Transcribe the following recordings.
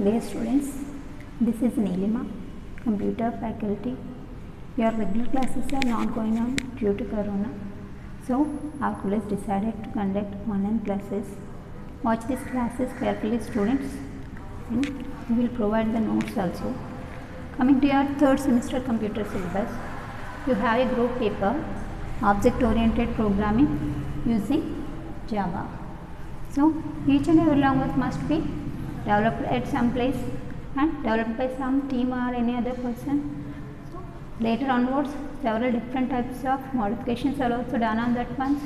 Dear students, this is Neelima, computer faculty. Your regular classes are not going on due to Corona. So, our college decided to conduct online classes. Watch these classes carefully, students, and we will provide the notes also. Coming to your third semester computer syllabus, you have a group paper, object-oriented programming using Java. So, each and every language must be developed at some place and developed by some team or any other person. So, later onwards, several different types of modifications are also done on that one.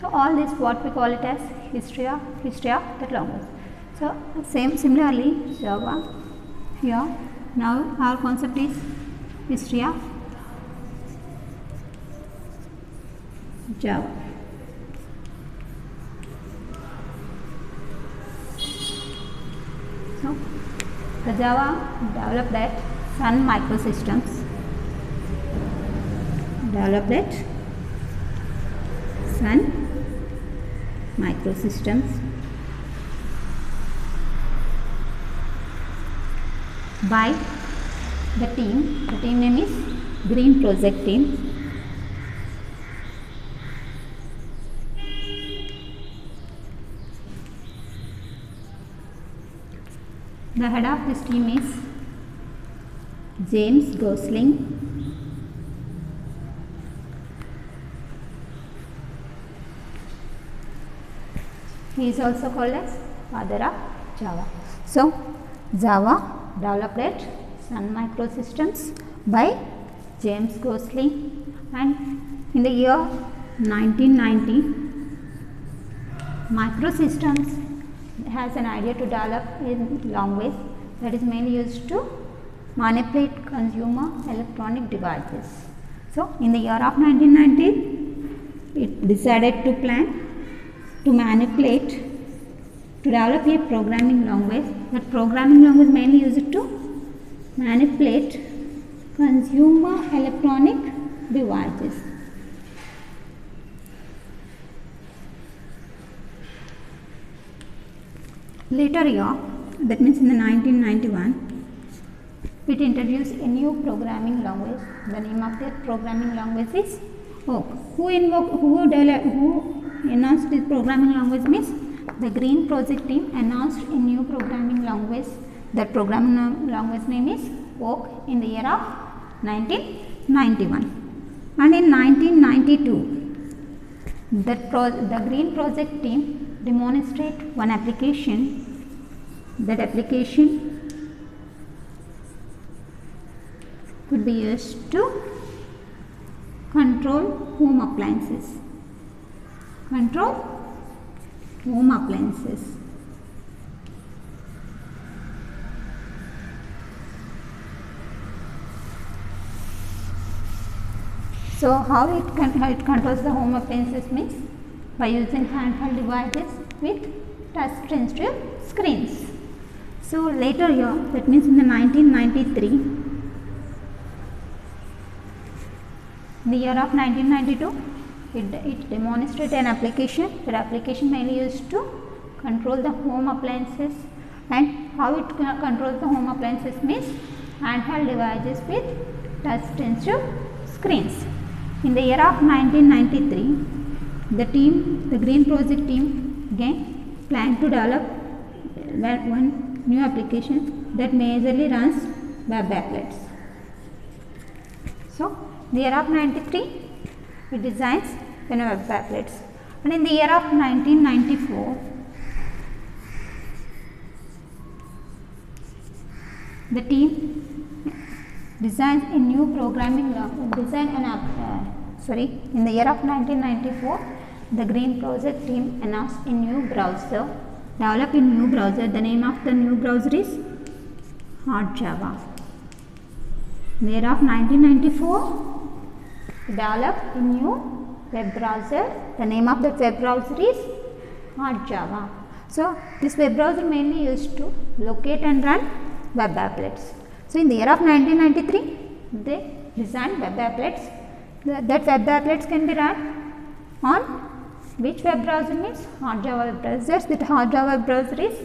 So, all this what we call it as history of that language. So, similarly Java here. Now our concept is history of Java. So, the Java developed at Sun Microsystems. Developed at Sun Microsystems by the team. The team name is Green Project Team. The head of this team is James Gosling. He is also called as father of Java. So, Java developed at Sun Microsystems by James Gosling, and in the year 1990, Microsystems has an idea to develop a language that is mainly used to manipulate consumer electronic devices. So, in the year of 1990, it decided to plan to manipulate, to develop a programming language. That programming language mainly used to manipulate consumer electronic devices. Later year, that means in the 1991, it introduced a new programming language. The name of that programming language is Oak. Who announced this programming language means the Green Project team announced a new programming language. That programming language name is Oak in the year of 1991. And in 1992, the Green Project team demonstrate one application. That application could be used to control home appliances. Control home appliances. So, how it controls the home appliances means by using handheld devices with touch sensitive screens. So, later year, that means in the 1993, the year of 1992, it demonstrated an application. That application mainly used to control the home appliances, and how it controls the home appliances means handheld devices with touch sensitive screens. In the year of 1993, the Green Project team again planned to develop one new application that majorly runs web applets. So, in the year of 93, it designs the web applets, and in the year of 1994, the team designs a new programming in the year of 1994, the Green Project team announced a new browser, developed a new browser. The name of the new browser is Hot Java. In the year of 1994, developed a new web browser. The name of that web browser is Hot Java. So, this web browser mainly used to locate and run web applets. So, in the year of 1993, they designed web applets. That web applets can be run on which web browser means Hot Java web browser. That Hot Java web browser is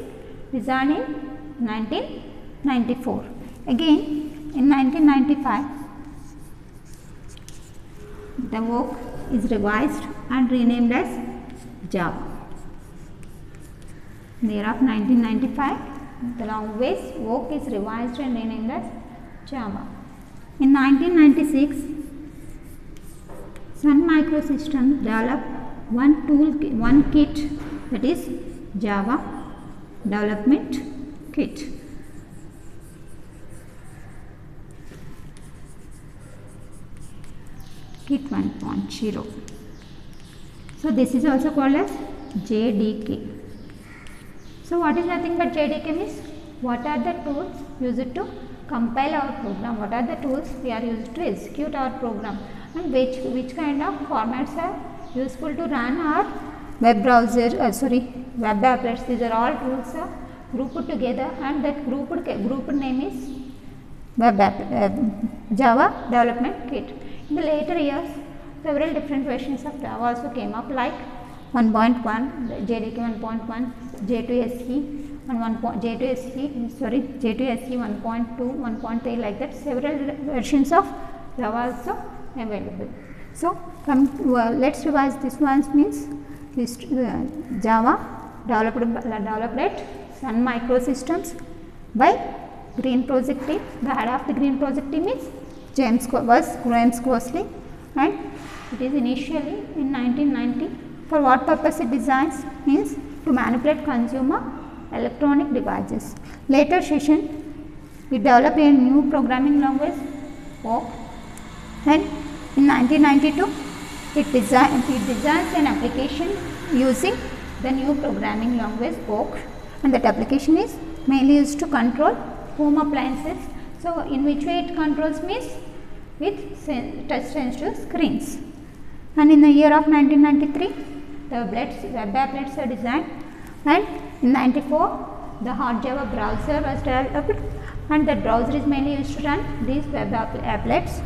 designed in 1993. 94. Again in 1995 the work is revised and renamed as Java. In the year of 1995 the language work is revised and renamed as Java. In 1996 Sun Microsystems developed one kit, that is Java Development Kit. Kit 1.0. So this is also called as JDK. So what is nothing but JDK means? What are the tools used to compile our program? What are the tools we are used to execute our program? And which kind of formats are useful to run our web browser, web applets. These are all tools are grouped together, and that grouped name is Java Development Kit. In the later years, several different versions of Java also came up, like 1.1, JDK 1.1, J2SE, and J2SE 1.2, 1.3, like that. Several versions of Java also available. So let's revise this one. Means this Java developed at Sun Microsystems by Green Project team. The head of the Green Project team is James Crossley, and it is initially in 1990. For what purpose it designs? Means to manipulate consumer electronic devices. Later session it developed a new programming language, OAK, and in 1992 it designs an application using the new programming language OAK, and that application is mainly used to control home appliances. So in which way it controls? Means with touch sensitive screens. And in the year of 1993 the web applets are designed, and in 94 the hot Java browser was developed, and that browser is mainly used to run these web applets.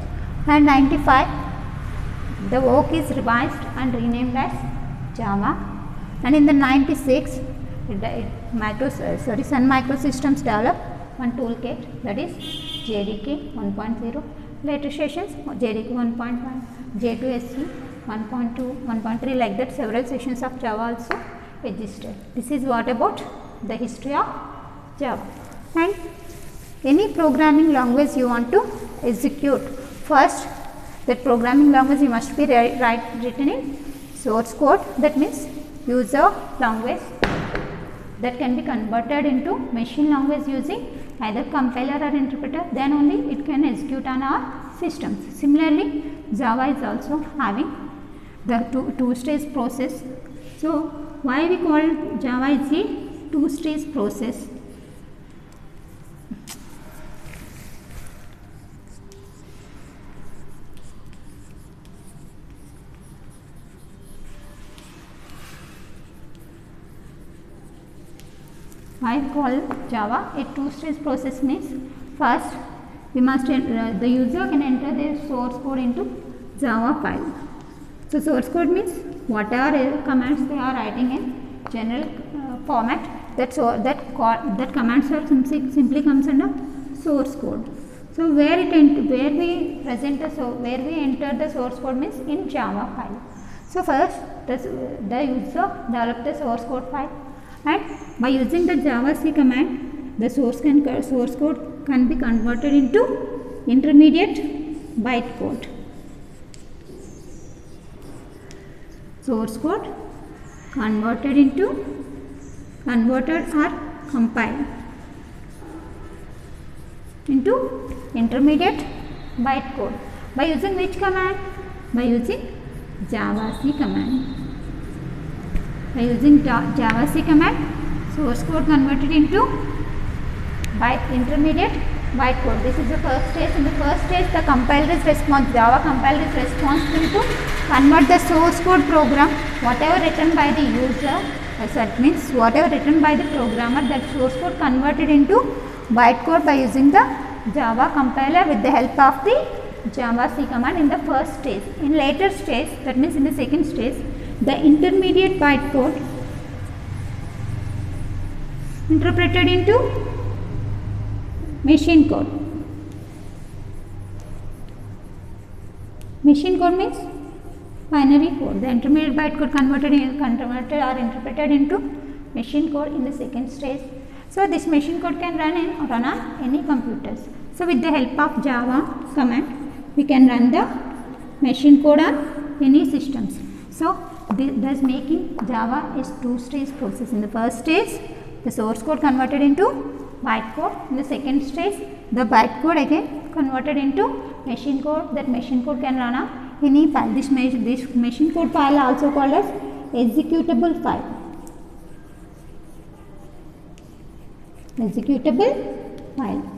And 95 the work is revised and renamed as Java, and in the 96 Sun Microsystems developed one toolkit, that is JDK 1.0. Later sessions JDK 1.1, J2SE 1.2, 1.3, like that. Several sessions of Java also existed. This is what about the history of Java. And any programming language you want to execute, first that programming language you must be written in source code, that means user language, that can be converted into machine language using either compiler or interpreter, then only it can execute on our systems. Similarly, Java is also having the two-stage process. So why we call Java is a two-stage process? Why call Java a two-stage process? Means first we must the user can enter their source code into Java file. So source code means whatever commands they are writing in general format, that commands are simply comes under source code. So where we enter the source code means in Java file. So first the user develop the source code file, and by using the JavaC command the source code can be converted into intermediate bytecode. Source code converted or compiled into intermediate bytecode. By using which command? By using JavaC command. By using JavaC command, source code converted into intermediate bytecode. This is the first stage. In the first stage, the compiler is Java compiler is responsible to convert the source code program, whatever written by the user, that means whatever written by the programmer, that source code converted into bytecode by using the Java compiler with the help of the JavaC command in the first stage. In later stage, that means in the second stage, the intermediate bytecode machine code. Machine code means binary code. The intermediate byte code converted or interpreted into machine code in the second stage. So this machine code can run on any computers. So with the help of Java command, we can run the machine code on any systems. So thus making Java is two-stage process. In the first stage, the source code converted into byte code. In the second stage, the byte code again converted into machine code. That machine code can run on any file. This machine code file also called as executable file. Executable file.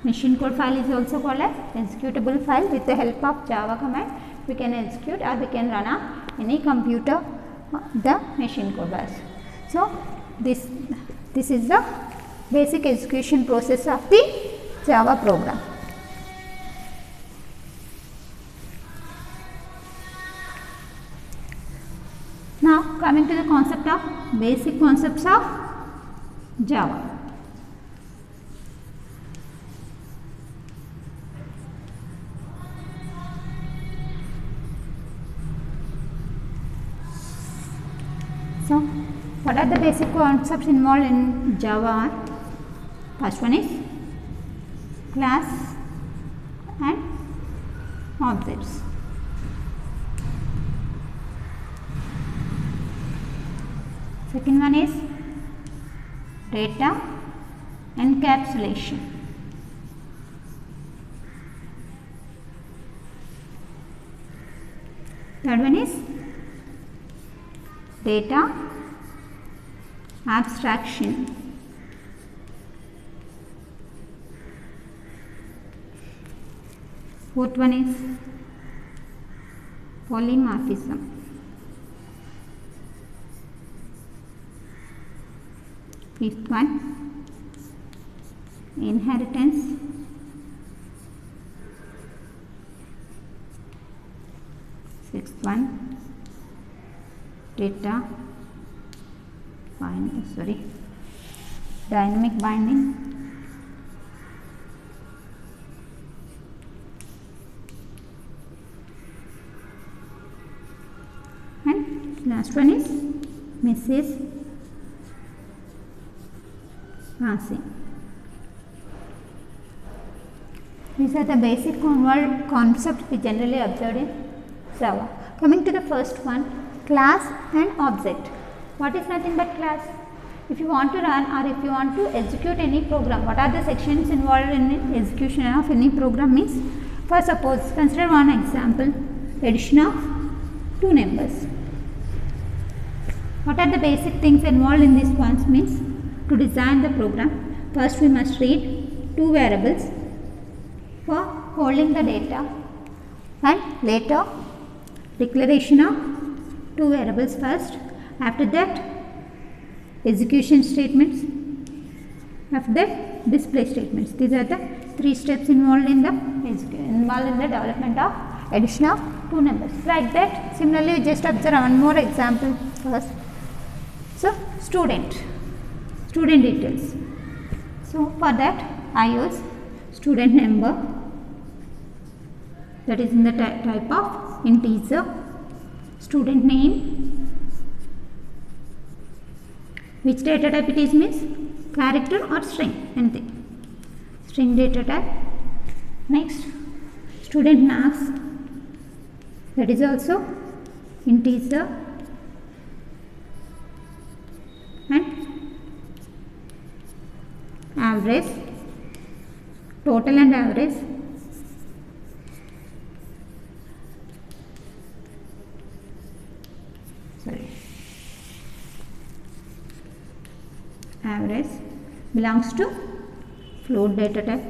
Machine code file is also called as executable file. With the help of Java command, we can execute or we can run on any computer the machine code bus. So this is the basic execution process of the Java program. Now coming to the basic concepts of Java. So what are the basic concepts involved in Java? First one is class and objects. Second one is data encapsulation. Third one is data abstraction. Fourth one is polymorphism. Fifth one, inheritance. Sixth one, dynamic binding. And last one is message passing. These are the basic concepts we generally observed in Java. Coming to the first one, class and object. What is nothing but class? If you want to run or if you want to execute any program, what are the sections involved in execution of any program means? For suppose, consider one example, addition of two numbers. What are the basic things involved in this one means? To design the program, first we must read two variables for holding the data, and later declaration of two variables first, after that execution statements, after that display statements. These are the three steps involved in the development of addition of two numbers. Like that, similarly we just observe one more example first. So student details. So for that I use student number, that is in the type of integer. Student name, which data type it is means character or string, anything, string data type. Next, student marks, that is also integer, and average, total and average. Average belongs to float data type.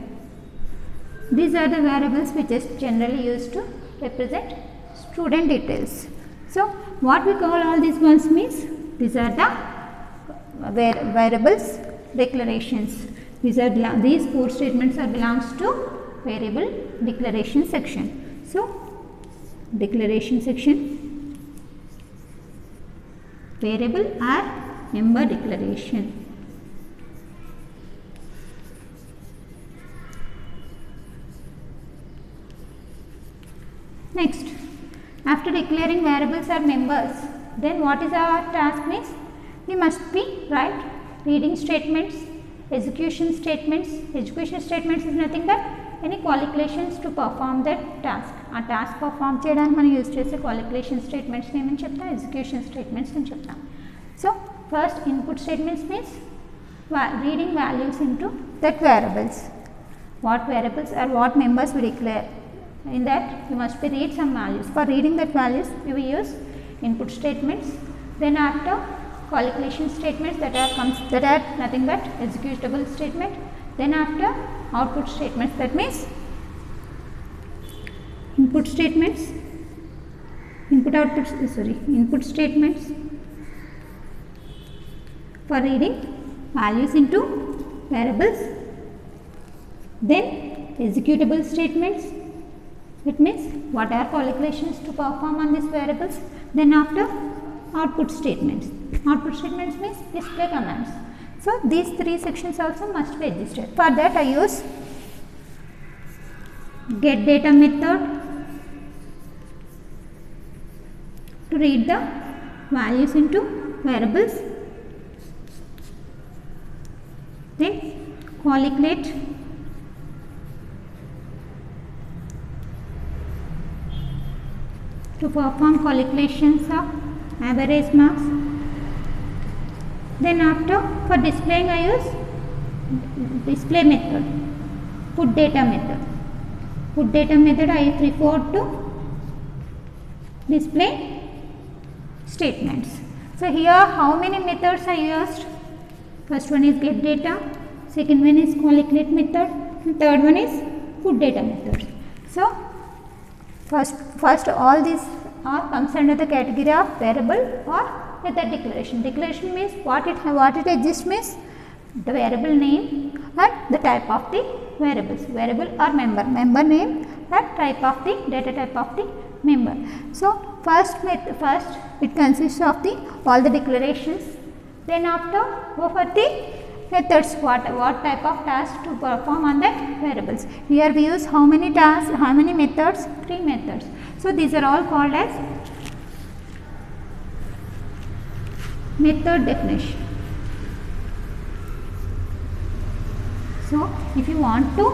These are the variables which is generally used to represent student details. So what we call all these ones means, these are the variables declarations. These four statements belongs to variable declaration section. So declaration section, variable or member declaration. Next, after declaring variables are members, then what is our task means? We must be write reading statements, execution statements. Execution statements is nothing but any calculations to perform that task. ఆ task perform చేయడానికి మనం use చేసే క్వాలిక్యులేషన్ statements ఏమని చెప్తాం? Execution statements అని చెప్తాం. So first input statements means reading values into that variables. What variables or what members we declare? In that you must be read some values. For reading that values we will use input statements. Then after calculation statements that are nothing but executable statement. Then after output statements, that means input statements, input statements for reading values into variables. Then executable statements, it means what are calculations to perform on these variables. Then after output statements. Output statements means display commands. So these three sections also must be existed. For that I use get data method to read the values into variables. Then calculate to perform calculations of average marks. Then after for displaying I use display method, put data method. Put data method I refer to display statements. So here how many methods I used? First one is get data, second one is calculate method, and third one is put data method. So first all these are comes under the category of variable or method declaration. Declaration means what it exists means the variable name and the type of the variables. Variable or member name and type of the data type of the member. So first it consists of the all the declarations. Then after go for the methods, what type of task to perform on that variables. Here we use how many tasks, how many methods? 3 methods. So these are all called as method definition. So if you want to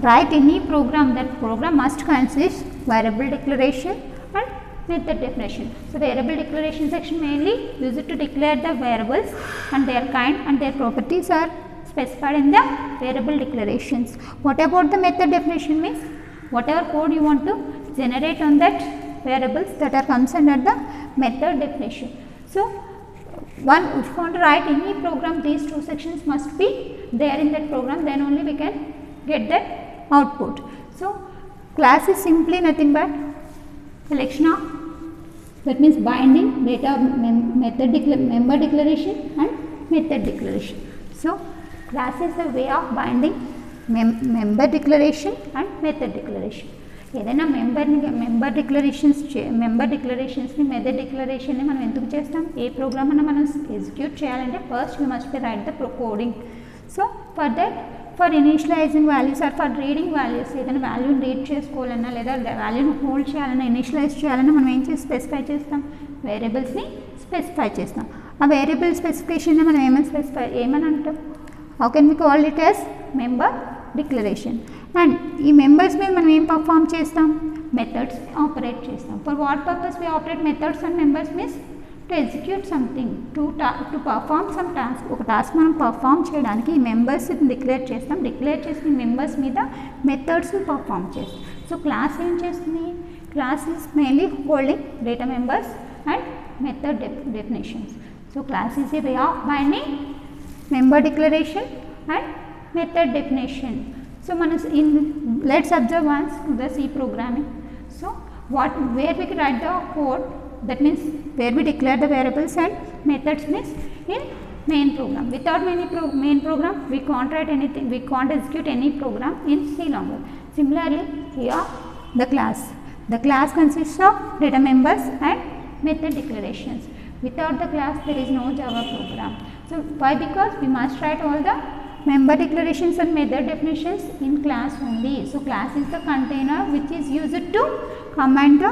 write any program, that program must consist variable declaration and method definition. So variable declaration section mainly used to declare the variables and their kind and their properties are specified in the variable declarations. What about the method definition means whatever code you want to generate on that variables that are comes under the method definition. So if you want to write any program, these two sections must be there in that program, then only we can get that output. So class is simply nothing but collection of, that means binding data member declaration and method declaration. So class is a way of binding member declaration and method declaration. ఏదైనా member declarations method డిక్లరేషన్ని మనం ఎందుకు చేస్తాం? ఏ program అన్న మనం execute చేయాలంటే first you must be write the coding. So for that for initializing values or for reading values, ఏదైనా వాల్యూని రీడ్ చేసుకోవాలన్నా లేదా వాల్యూని హోల్డ్ చేయాలన్నా ఇనిషియలైజ్ చేయాలన్నా మనం ఏం చేసి స్పెసిఫై చేస్తాం? వేరియబుల్స్ని స్పెసిఫై చేస్తాం. ఆ వేరియబుల్ స్పెసిఫికేషన్ మనం ఏమని అంటాం? How can we call it as member declaration. And ఈ మెంబర్స్ మీద మనం ఏం పర్ఫామ్ చేస్తాం? మెథడ్స్ ఆపరేట్ చేస్తాం. For what purpose we operate methods and members means to execute something, to perform some task. ఒక టాస్క్ మనం పర్ఫామ్ చేయడానికి ఈ మెంబర్స్ డిక్లేర్ చేస్తాం. డిక్లేర్ చేసిన మెంబర్స్ మీద మెథడ్స్ని పర్ఫామ్ చేస్తాం. సో క్లాస్ ఏం చేస్తుంది? Class is mainly holding data members and method definitions. So class is a way of binding member declaration and method definition. So let's observe once the C programming. So where we can write the code, that means where we declare the variables and methods means in main program. Without main program we can't write anything, we can't execute any program in C longer. Similarly here the class consists of data members and method declarations. Without the class there is no Java program. So why? Because we must write all the member declarations and method definitions in class only. So class is the container which is used to command the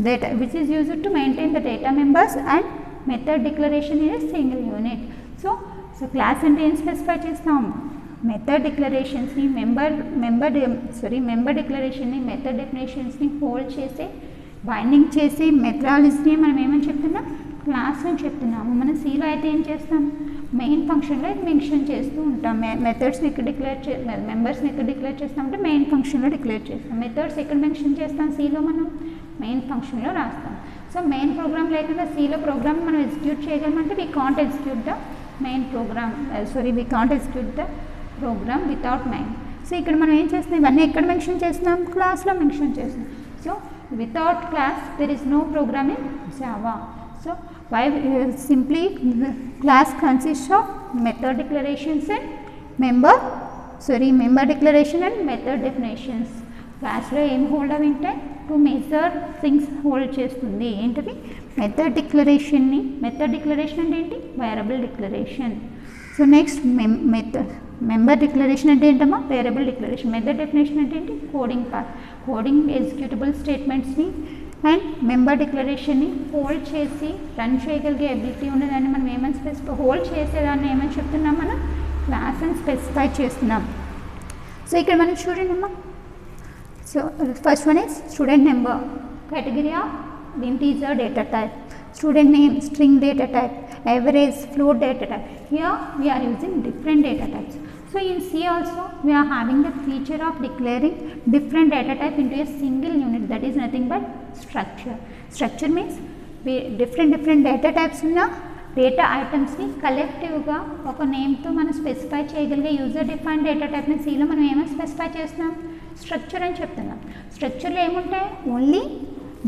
data, which is used to maintain the data members, and method declaration in a single unit. So class అంటే ఏం specify చేస్తాం, method డిక్లరేషన్స్ని member డిక్లరేషన్ని method డెఫినేషన్స్ని hold చేసి binding చేసి మెథడాలజీని మనం ఏమని చెప్తున్నాం, class అని చెప్తున్నాము. మన సీలో అయితే ఏం చేస్తాం, మెయిన్ ఫంక్షన్లో మెన్షన్ చేస్తూ ఉంటాం. మెథడ్స్ని ఇక్కడ మెంబర్స్ని ఇక్కడ డిక్లేర్ చేస్తామంటే మెయిన్ ఫంక్షన్లో డిక్లేర్ చేస్తాం. మెథడ్స్ ఎక్కడ మెన్షన్ చేస్తాం, సీలో మనం మెయిన్ ఫంక్షన్లో రాస్తాం. సో మెయిన్ ప్రోగ్రామ్ లేకుండా సీలో ప్రోగ్రామ్ మనం ఎగ్జిక్యూట్ చేయగలమంటే we can't execute the main program, we can't execute the program without main. So ఇక్కడ మనం ఏం చేస్తున్నాం, ఇవన్నీ ఎక్కడ మెన్షన్ చేస్తున్నాం, క్లాస్లో మెన్షన్ చేస్తున్నాం. So without class there is no program in Java. So why simply class consists of method declarations and member declaration and method definitions. Class లో ఏం హోల్డ్ అవి అంటే టూ మేజర్ థింగ్స్ హోల్డ్ చేస్తుంది. ఏంటిది, method declaration అంటే ఏంటి, variable declaration. So next member declaration అంటే ఏంటమ్మా, వేరియబుల్ డిక్లరేషన్. మెథడ్ డెఫినేషన్ అంటే ఏంటి, కోడింగ్ పార్ట్, కోడింగ్ ఎగ్జిక్యూటబుల్ స్టేట్మెంట్స్ని అండ్ మెంబర్ డిక్లరేషన్ని హోల్డ్ చేసి రన్ చేయగలిగే ఎబిలిటీ ఉన్నదాన్ని మనం ఏమని హోల్డ్ చేసేదాన్ని ఏమని చెప్తున్నాం, మనం క్లాస్ అని స్పెసిఫై చేస్తున్నాం. సో ఇక్కడ మనం చూడండి అమ్మా. So first one is student number, category of integer data type, student name string data type, average float data type. Here we are using different data types. So in C also we are having the feature of declaring different data type into a single unit, that is nothing but structure. Structure means different data types ఉన్న data ఐటమ్స్ని కలెక్టివ్గా ఒక నేమ్తో మనం specify చేయగలిగే user define data టైప్ని సీలో మనం ఏమైనా specify చేస్తున్నాం, structure అని చెప్తున్నాం. స్ట్రక్చర్లో ఏముంటాయి, ఓన్లీ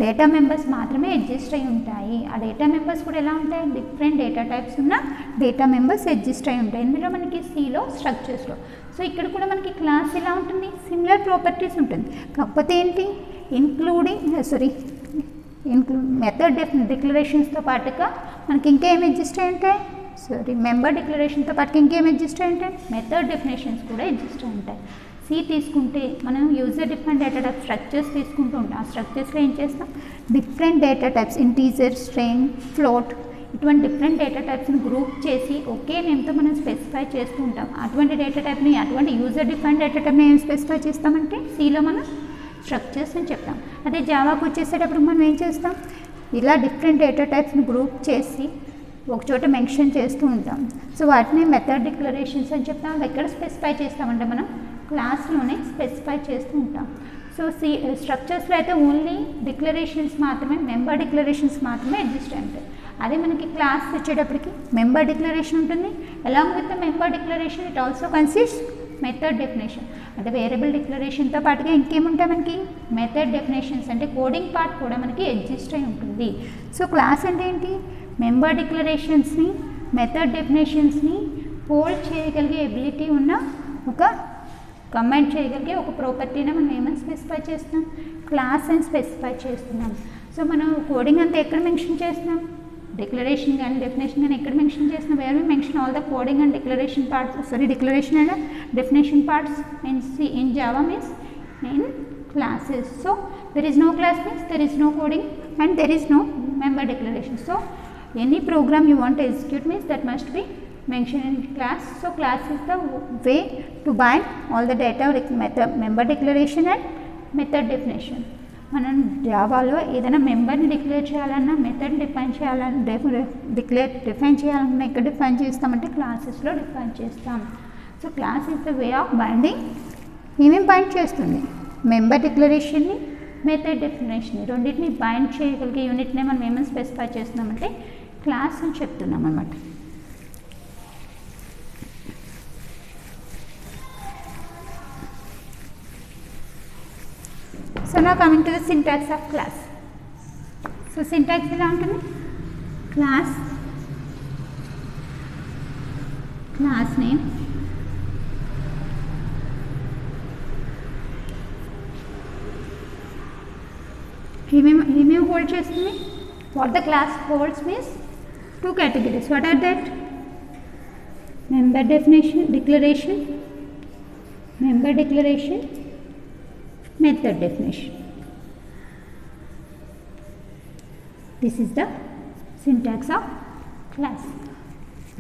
డేటా మెంబర్స్ మాత్రమే ఎగ్జిస్ట్ అయి ఉంటాయి. ఆ డేటా మెంబర్స్ కూడా ఎలా ఉంటాయి, డిఫరెంట్ డేటా టైప్స్ ఉన్న డేటా మెంబర్స్ ఎగ్జిస్ట్ అయి ఉంటాయి ఇందులో మనకి సిలో స్ట్రక్చర్స్లో. సో ఇక్కడ కూడా మనకి క్లాస్ ఎలా ఉంటుంది, సిమిలర్ ప్రాపర్టీస్ ఉంటుంది. కాకపోతే ఏంటి, మెథడ్ డిక్లరేషన్స్తో పాటుగా మనకి ఇంకేం ఎగ్జిస్ట్ అయి ఉంటాయి, మెంబర్ డిక్లరేషన్తో పాటుగా ఇంకేం ఎగ్జిస్ట్ అయి ఉంటాయి, మెథడ్ డెఫినేషన్స్ కూడా ఎగ్జిస్ట్ అయి ఉంటాయి. సి తీసుకుంటే మనం user different data type structures తీసుకుంటూ ఉంటాం. ఆ స్ట్రక్చర్స్లో ఏం చేస్తాం, different data types integer, string, float ఇటువంటి డిఫరెంట్ డేటా టైప్స్ని గ్రూప్ చేసి ఒకే నేమ్తో మనం స్పెసిఫై చేస్తూ ఉంటాం. అటువంటి డేటా టైప్ని, అటువంటి యూజర్ డిఫరెంట్ డేటా టైప్ని ఏం స్పెసిఫై చేస్తామంటే సిలో మనం స్ట్రక్చర్స్ అని చెప్తాం. అదే జావాకు వచ్చేసేటప్పుడు మనం ఏం చేస్తాం, ఇలా డిఫరెంట్ డేటా టైప్స్ని గ్రూప్ చేసి ఒకచోట మెన్షన్ చేస్తూ ఉంటాం. సో వాటిని మెథడ్ డిక్లరేషన్స్ అని చెప్తాం. అది ఎక్కడ స్పెసిఫై చేస్తామంటే మనం క్లాస్లోనే స్పెసిఫై చేస్తూ ఉంటాం. సో స్ట్రక్చర్స్లో అయితే ఓన్లీ డిక్లరేషన్స్ మాత్రమే, మెంబర్ డిక్లరేషన్స్ మాత్రమే ఎగ్జిస్ట్ ఉంటాయి. అదే మనకి క్లాస్ వచ్చేటప్పటికి మెంబర్ డిక్లరేషన్ ఉంటుంది. Along with the member declaration it also consist method definition. అంటే వేరియబుల్ డిక్లరేషన్తో పాటుగా ఇంకేముంటాయి మనకి, మెథడ్ డెఫినేషన్స్ అంటే కోడింగ్ పార్ట్ కూడా మనకి ఎగ్జిస్ట్ అయి ఉంటుంది. సో క్లాస్ అంటే ఏంటి, మెంబర్ డిక్లరేషన్స్ని మెథడ్ డెఫినేషన్స్ని హోల్డ్ చేయగలిగే ఎబిలిటీ ఉన్న ఒక కమెంట్ చేయగలిగే ఒక ప్రాపర్టీని మనం ఏమని స్పెసిఫై చేస్తున్నాం, క్లాస్ అని స్పెసిఫై చేస్తున్నాం. సో మనం కోడింగ్ అంతా ఎక్కడ మెన్షన్ చేస్తున్నాం, డిక్లరేషన్ కానీ డెఫినేషన్ కానీ ఎక్కడ మెన్షన్ చేస్తున్నాం, where we mention all the coding and declaration parts, declaration and definition parts in Java means in classes. So there is no class means there is no coding and there is no member declaration. So any program you want to execute means that must be mentioned in class. So class is the way to bind all the data with method, member declaration and method definition. మనం జావాలో ఏదైనా మెంబర్ని declare చేయాలన్నా, method define చేయాలన్నా, define చేయాలన్నా ఎక్కడ define చేస్తామంటే క్లాసెస్లో define చేస్తాం. So class is the way of binding. ఏమేమి బైండ్ చేస్తుంది, మెంబర్ డిక్లరేషన్ని, మెథడ్ డెఫినేషన్, రెండింటిని బైండ్ చేయగలిగే యూనిట్నే మనం ఏమైనా స్పెసిఫై చేస్తున్నామంటే క్లాస్ అని చెప్తున్నాం అన్నమాట. So now coming to the syntax of class. So syntax ఎలా ఉంటుంది, class name, ఏమేమి హోల్డ్ చేస్తుంది, what the class holds means two categories. What are that? member definition, declaration, member declaration, method definition. This is the syntax of class.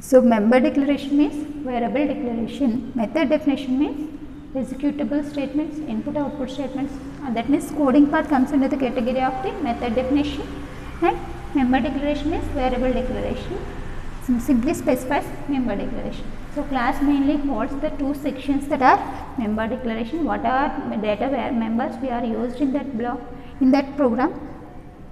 So member declaration means variable declaration, method definition means executable statements, input output statements, and that means coding part comes under the category of the method definition, and member declaration is variable declaration, simply specifies member declaration. So class mainly holds the two sections that are member declaration, what are data members we are used in that block, in that program,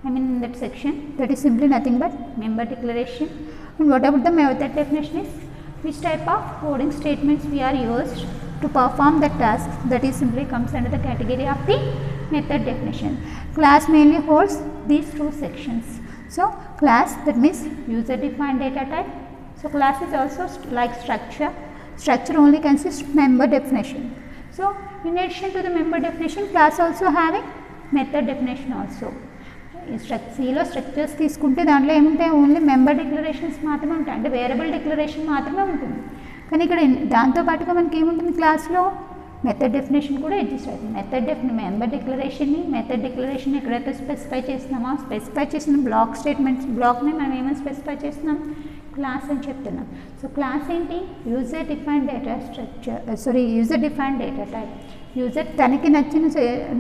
in that section, that is simply nothing but member declaration. And what about the method definition is which type of coding statements we are used to perform the task, that is simply comes under the category of the method definition. Class mainly holds these two sections. So class, that means user defined data type. So class is also like structure. Structure only consists member definition. So in addition to the member definition, class also having method definition also. Cలో structures తీసుకుంటే దాంట్లో ఏముంటాయి, only member declarations మాత్రమే ఉంటాయి, అంటే variable declaration మాత్రమే ఉంటుంది. కానీ ఇక్కడ దాంతోపాటుగా మనకి ఏముంటుంది, క్లాస్లో మెథడ్ డెఫినేషన్ కూడా ఎగ్జిస్ట్ అవుతుంది. మెంబర్ డిక్లరేషన్ని, మెథడ్ డిక్లరేషన్ ఎక్కడైతే స్పెసిఫై చేస్తున్నామో స్పెసిఫై చేసిన బ్లాక్ స్టేట్మెంట్స్, బ్లాక్ని మనం ఏమైనా స్పెసిఫై చేస్తున్నాం, క్లాస్ అని చెప్తున్నాం. సో క్లాస్ ఏంటి, user defined data structure, user defined data type. User తనకి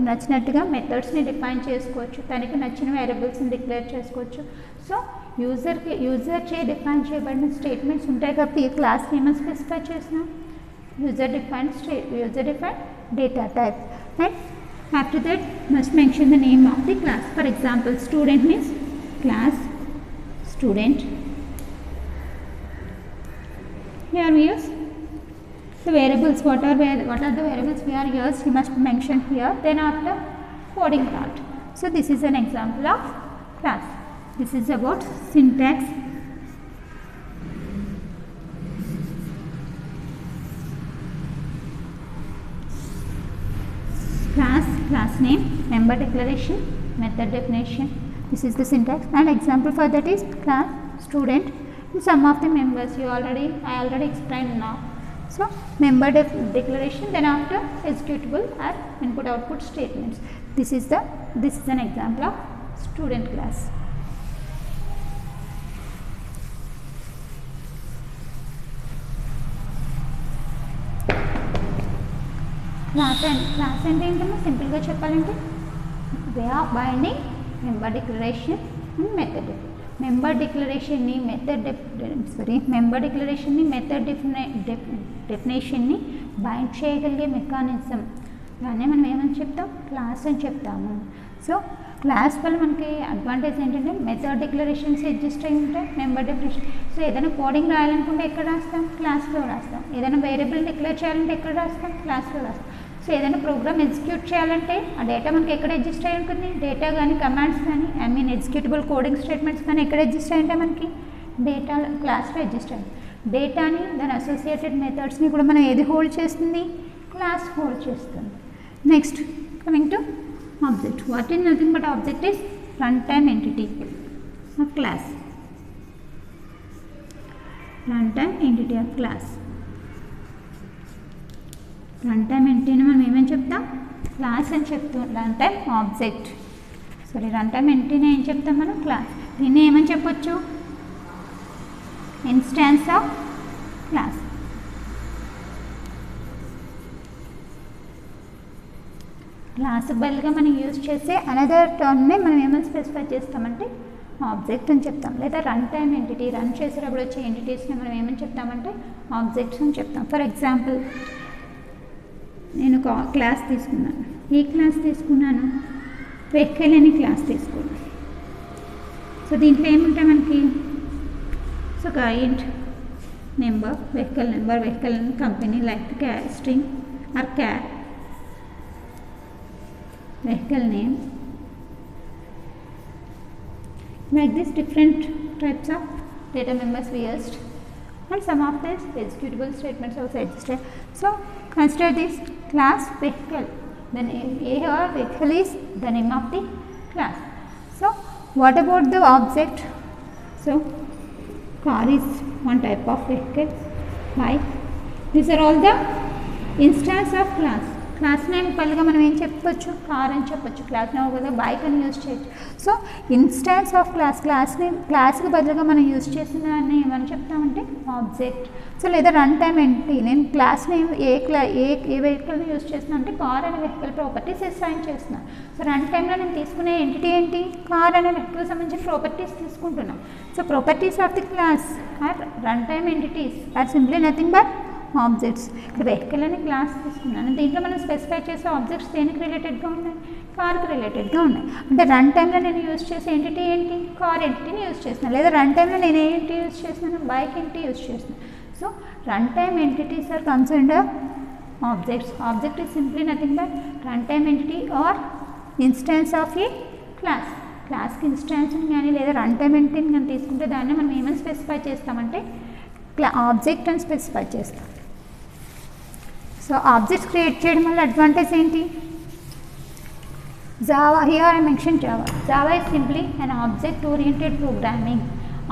నచ్చినట్టుగా మెథడ్స్ని డిఫైన్ చేసుకోవచ్చు, తనకి నచ్చిన వేరియబుల్స్ని డిక్లేర్ చేసుకోవచ్చు. సో యూజర్ డిఫైన్ చేయబడిన స్టేట్మెంట్స్ ఉంటాయి కాబట్టి ఈ క్లాస్ని ఏమైనా స్పెసిఫై చేసినాం, user defined data type. And after that must mention the name of the class. For example student means class student. Here we use the variables, what are the variables we are used, we must mention here. Then after coding part. So this is an example of class. This is about syntax. Class name, member declaration, method definition. This is the syntax, and example for that is class student. Some of the members I already explained now. So member declaration, then after executable or input output statements. This is an example of student class. Class అంటే ఏంటంటే సింపుల్గా చెప్పాలంటే way of binding member declaration and method. Member డిక్లరేషన్ని method డెఫినేషన్ని bind చేయగలిగే mechanism, దాన్నే మనం ఏమని చెప్తాం, క్లాస్ అని చెప్తాము. సో క్లాస్ వల్ల మనకి అడ్వాంటేజ్ ఏంటంటే మెథడ్ డిక్లరేషన్స్ ఎగ్జిస్ట్ అయి ఉంటాయి, మెంబర్ డెఫినేషన్. సో ఏదైనా కోడింగ్ రాయాలనుకుంటే ఎక్కడ రాస్తాం, క్లాస్లో రాస్తాం. ఏదైనా వేరియబుల్ డిక్లేర్ చేయాలంటే ఎక్కడ రాస్తాం, క్లాస్లో రాస్తాం. సో ఏదైనా ప్రోగ్రామ్ ఎగ్జిక్యూట్ చేయాలంటే ఆ డేటా మనకి ఎక్కడ ఎగ్జిస్ట్ అయి ఉంటుంది, డేటా కానీ కమాండ్స్ కానీ ఎగ్జిక్యూటబుల్ కోడింగ్ స్టేట్మెంట్స్ కానీ ఎక్కడ ఎగ్జిస్ట్ అయి ఉంటాయి, మనకి డేటా క్లాస్లో ఎగ్జిస్ట్ అయ్యింది. డేటాని దాని అసోసియేటెడ్ మెథడ్స్ని కూడా మనం ఏది హోల్డ్ చేస్తుంది, క్లాస్ హోల్డ్ చేస్తుంది. Next coming to object. What is nothing but object is run time entity of class. Run time entity of class. Run time ఎంటిటీని మనం ఏమని చెప్తాం, క్లాస్ అని చెప్తాం. Run time object, run time ఎంటిటీని ఏం చెప్తాం మనం, క్లాస్. దీన్ని ఏమని చెప్పొచ్చు, ఇన్స్టాన్స్ ఆఫ్ క్లాస్. క్లాస్ బదులుగా మనం యూజ్ చేసే అనదర్ టర్మ్ని మనం ఏమైనా స్పెసిఫై చేస్తామంటే ఆబ్జెక్ట్ అని చెప్తాం. లేదా రన్ టైమ్ ఎంటిటీ, రన్ చేసేటప్పుడు వచ్చే ఎంటిటీస్ని మనం ఏమని చెప్తామంటే ఆబ్జెక్ట్స్ అని చెప్తాం. ఫర్ ఎగ్జాంపుల్ నేను ఒక క్లాస్ తీసుకున్నాను, ఈ క్లాస్ తీసుకున్నాను, వెహికల్ అని క్లాస్ తీసుకున్నాను. సో దీంట్లో ఏముంటాయి మనకి, సో ఒక int number, vehicle company like string or car, vehicle name, like this different types of data members we used, and some of these executable statements also existed. So consider this class vehicle, then here vehicle is the name of the class. So what about the object? So car is one type of vehicle, bike. These are all the instance of class. Class name బదులుగా మనం ఏం చెప్పొచ్చు, car అని చెప్పొచ్చు. Class name బదులుగా bike అని use చేయొచ్చు. So instance of class name, క్లాస్కి బదులుగా మనం యూజ్ చేసిన దాన్ని ఏమని చెప్తామంటే ఆబ్జెక్ట్. సో లేదా రన్ టైమ్ ఏంటి, నేను క్లాస్ నేమ్ ఏ వెహికల్ని యూజ్ చేస్తున్నా అంటే కార్ అనే వెహికల్ ప్రాపర్టీస్ అసైన్ చేస్తున్నాను. సో రన్ టైంలో నేను తీసుకునే ఎంటిటీ ఏంటి, కార్ అనే వెహికల్ సంబంధించిన ప్రాపర్టీస్ తీసుకుంటున్నాను. So properties of the class are run time entities or simply nothing but objects. ఇక్కడ వెహికల్ అనే క్లాస్ తీసుకున్నాను, దీంట్లో మనం స్పెసిఫై చేసే ఆబ్జెక్ట్స్ దేనికి రిలేటెడ్గా ఉన్నాయి, కార్కి రిలేటెడ్గా ఉన్నాయి. అంటే రన్ టైంలో నేను యూజ్ చేసే ఎంటిటీ ఏంటి, కార్ ఎంటిటీని యూజ్ చేస్తున్నాను. లేదా రన్ టైంలో నేను ఏంటి యూజ్ చేస్తున్నాను, బైక్ ఎంటిటీ యూజ్ చేస్తున్నాను. So run time entities are concerned objects. Object is simply nothing but run time entity or instance of a class. క్లాస్కి ఇన్స్టాన్స్ని కానీ లేదా రన్ టైమ్ ఎంటిటీని కానీ తీసుకుంటే దాన్ని మనం ఏమైనా స్పెసిఫై చేస్తామంటే ఆబ్జెక్ట్ అని స్పెసిఫై చేస్తాం. సో ఆబ్జెక్ట్స్ క్రియేట్ చేయడం వల్ల అడ్వాంటేజ్ ఏంటి, Java, here I mentioned Java. Java is simply an object-oriented programming.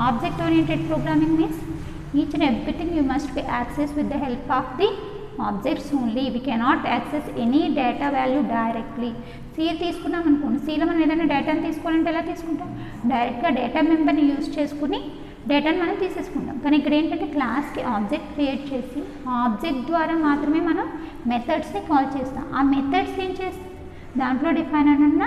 Object-oriented programming means each and everything you must be accessed with the help of the objects only. We cannot access any data value directly. C తీసుకున్నాం అనుకోండి, Cలో మనం ఏదైనా డేటాను తీసుకోవాలంటే ఎలా తీసుకుంటాం, డైరెక్ట్గా data మెంబర్ని use చేసుకుని డేటాను మనం తీసేసుకుంటాం. కానీ ఇక్కడ ఏంటంటే క్లాస్కి ఆబ్జెక్ట్ క్రియేట్ చేసి ఆ ఆబ్జెక్ట్ ద్వారా మాత్రమే మనం మెథడ్స్ని కాల్ చేస్తాం. ఆ మెథడ్స్ ఏం చేస్తాం, దాంట్లో డిఫైన్ అయిన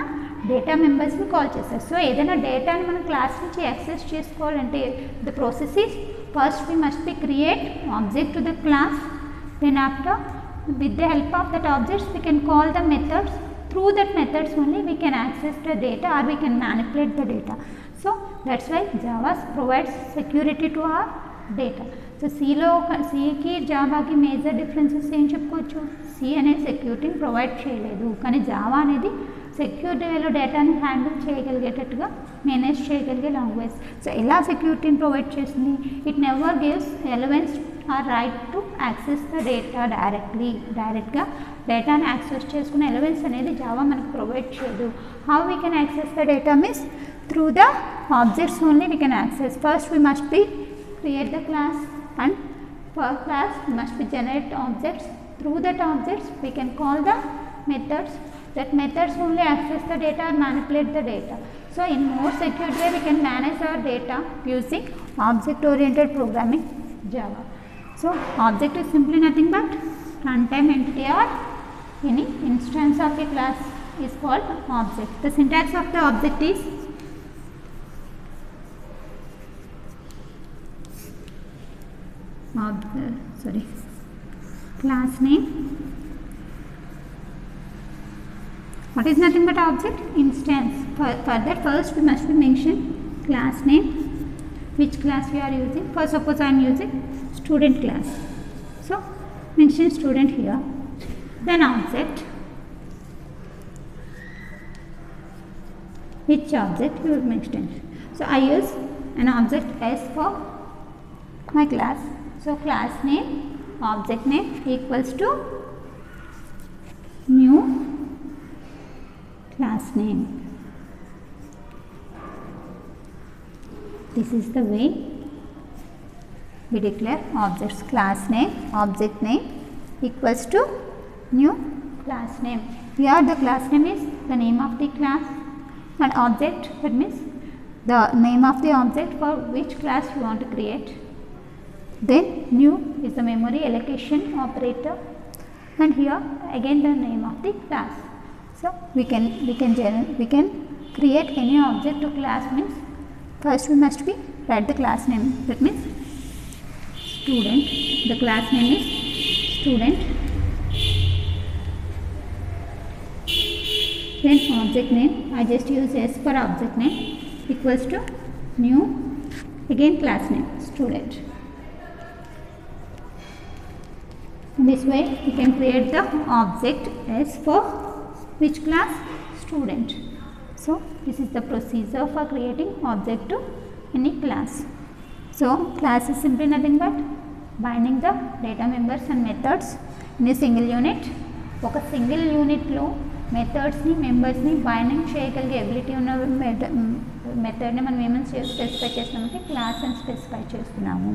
డేటా మెంబర్స్ని కాల్ చేస్తారు. సో ఏదైనా డేటాని మనం క్లాస్ నుంచి యాక్సెస్ చేసుకోవాలంటే the process is first we must be create object to the class, then after with the help of that objects we can call the methods. Through that methods only we can access the data or we can manipulate the data. So that's why Java provides security to our data. So సికి జావాకి major differences ఏం చెప్పుకోవచ్చు, C అనేది సెక్యూరిటీని provide చేయలేదు, కానీ Java అనేది security వేలో డేటాని హ్యాండిల్ చేయగలిగేటట్టుగా మేనేజ్ చేయగలిగే లాంగ్వేజ్. సో ఎలా సెక్యూరిటీని ప్రొవైడ్ చేస్తుంది, it never gives allowance or right to access the data డైరెక్ట్గా డేటాని యాక్సెస్ చేసుకునే ఎలవెన్స్ అనేది జావా మనకు ప్రొవైడ్ చేయదు. How we can access the data means through the objects only we can access. First we must B create the class, and for class we must be generate objects. Through that objects we can call the methods. That methods only access the data and manipulate the data. So in more secure way we can manage our data using object oriented programming Java. So object is simply nothing but runtime entity or any instance of a class is called object. The syntax of the object is class name. What is nothing but object? Instance. For that first we must be mention class name, which class we are using. For suppose I am using student class, so mention student here, then object, which object you will mention. So I use an object S for my class. So class name object name equals to new class name. This is the way we declare objects. Class name object name equals to new class name. Here the class name is the name of the class, and object, that means the name of the object for which class you want to create. Then new is the memory allocation operator, and here again the name of the class. So we can create any object to class means first we must be write the class name, that means student. The class name is student. Then object name, I just use S for object name, equals to new, again class name student. This way we can create the object S for which class, student. So this is the procedure for creating object to any class. So class is simply nothing but binding the data members and methods in a single unit. ఒక single యూనిట్లో మెథడ్స్ని మెంబర్స్ని binding చేయగలిగే ability ఉన్న మెథడ్ని మనం ఏమైనా specify చేస్తున్నామంటే class అని specify చేస్తున్నాము.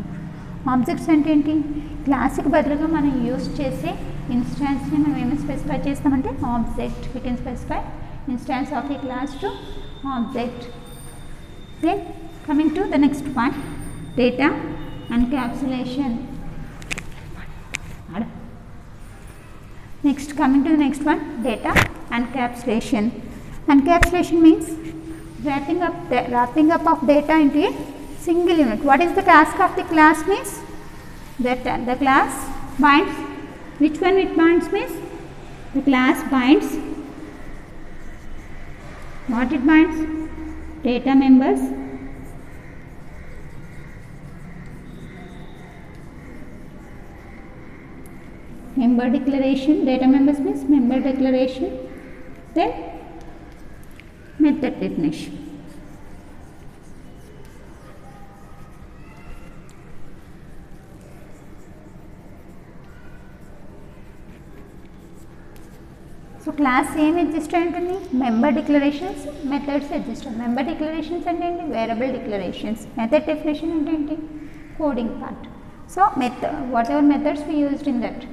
ఆబ్జెక్ట్స్ అంటే ఏంటి, క్లాస్కి బదులుగా మనం యూజ్ చేసే ఇన్స్టాన్స్ని మనం ఏమైనా స్పెసిఫై చేస్తామంటే object. We can specify instance of a class to object. Then coming to the next point, data encapsulation. Next, coming to the next one, data encapsulation. Encapsulation means wrapping up of data into a single unit. What is the task of the class means? That the class binds. Which one it binds means? The class binds. What it binds? Data members. Member declaration, data members means member declaration, then method definition. So class ఏం exist ఉంటుంది, member declarations, methods exist. Member declarations అంటే ఏంటి, variable declarations. Method definition అంటే ఏంటి, coding part. So whatever methods we used in that.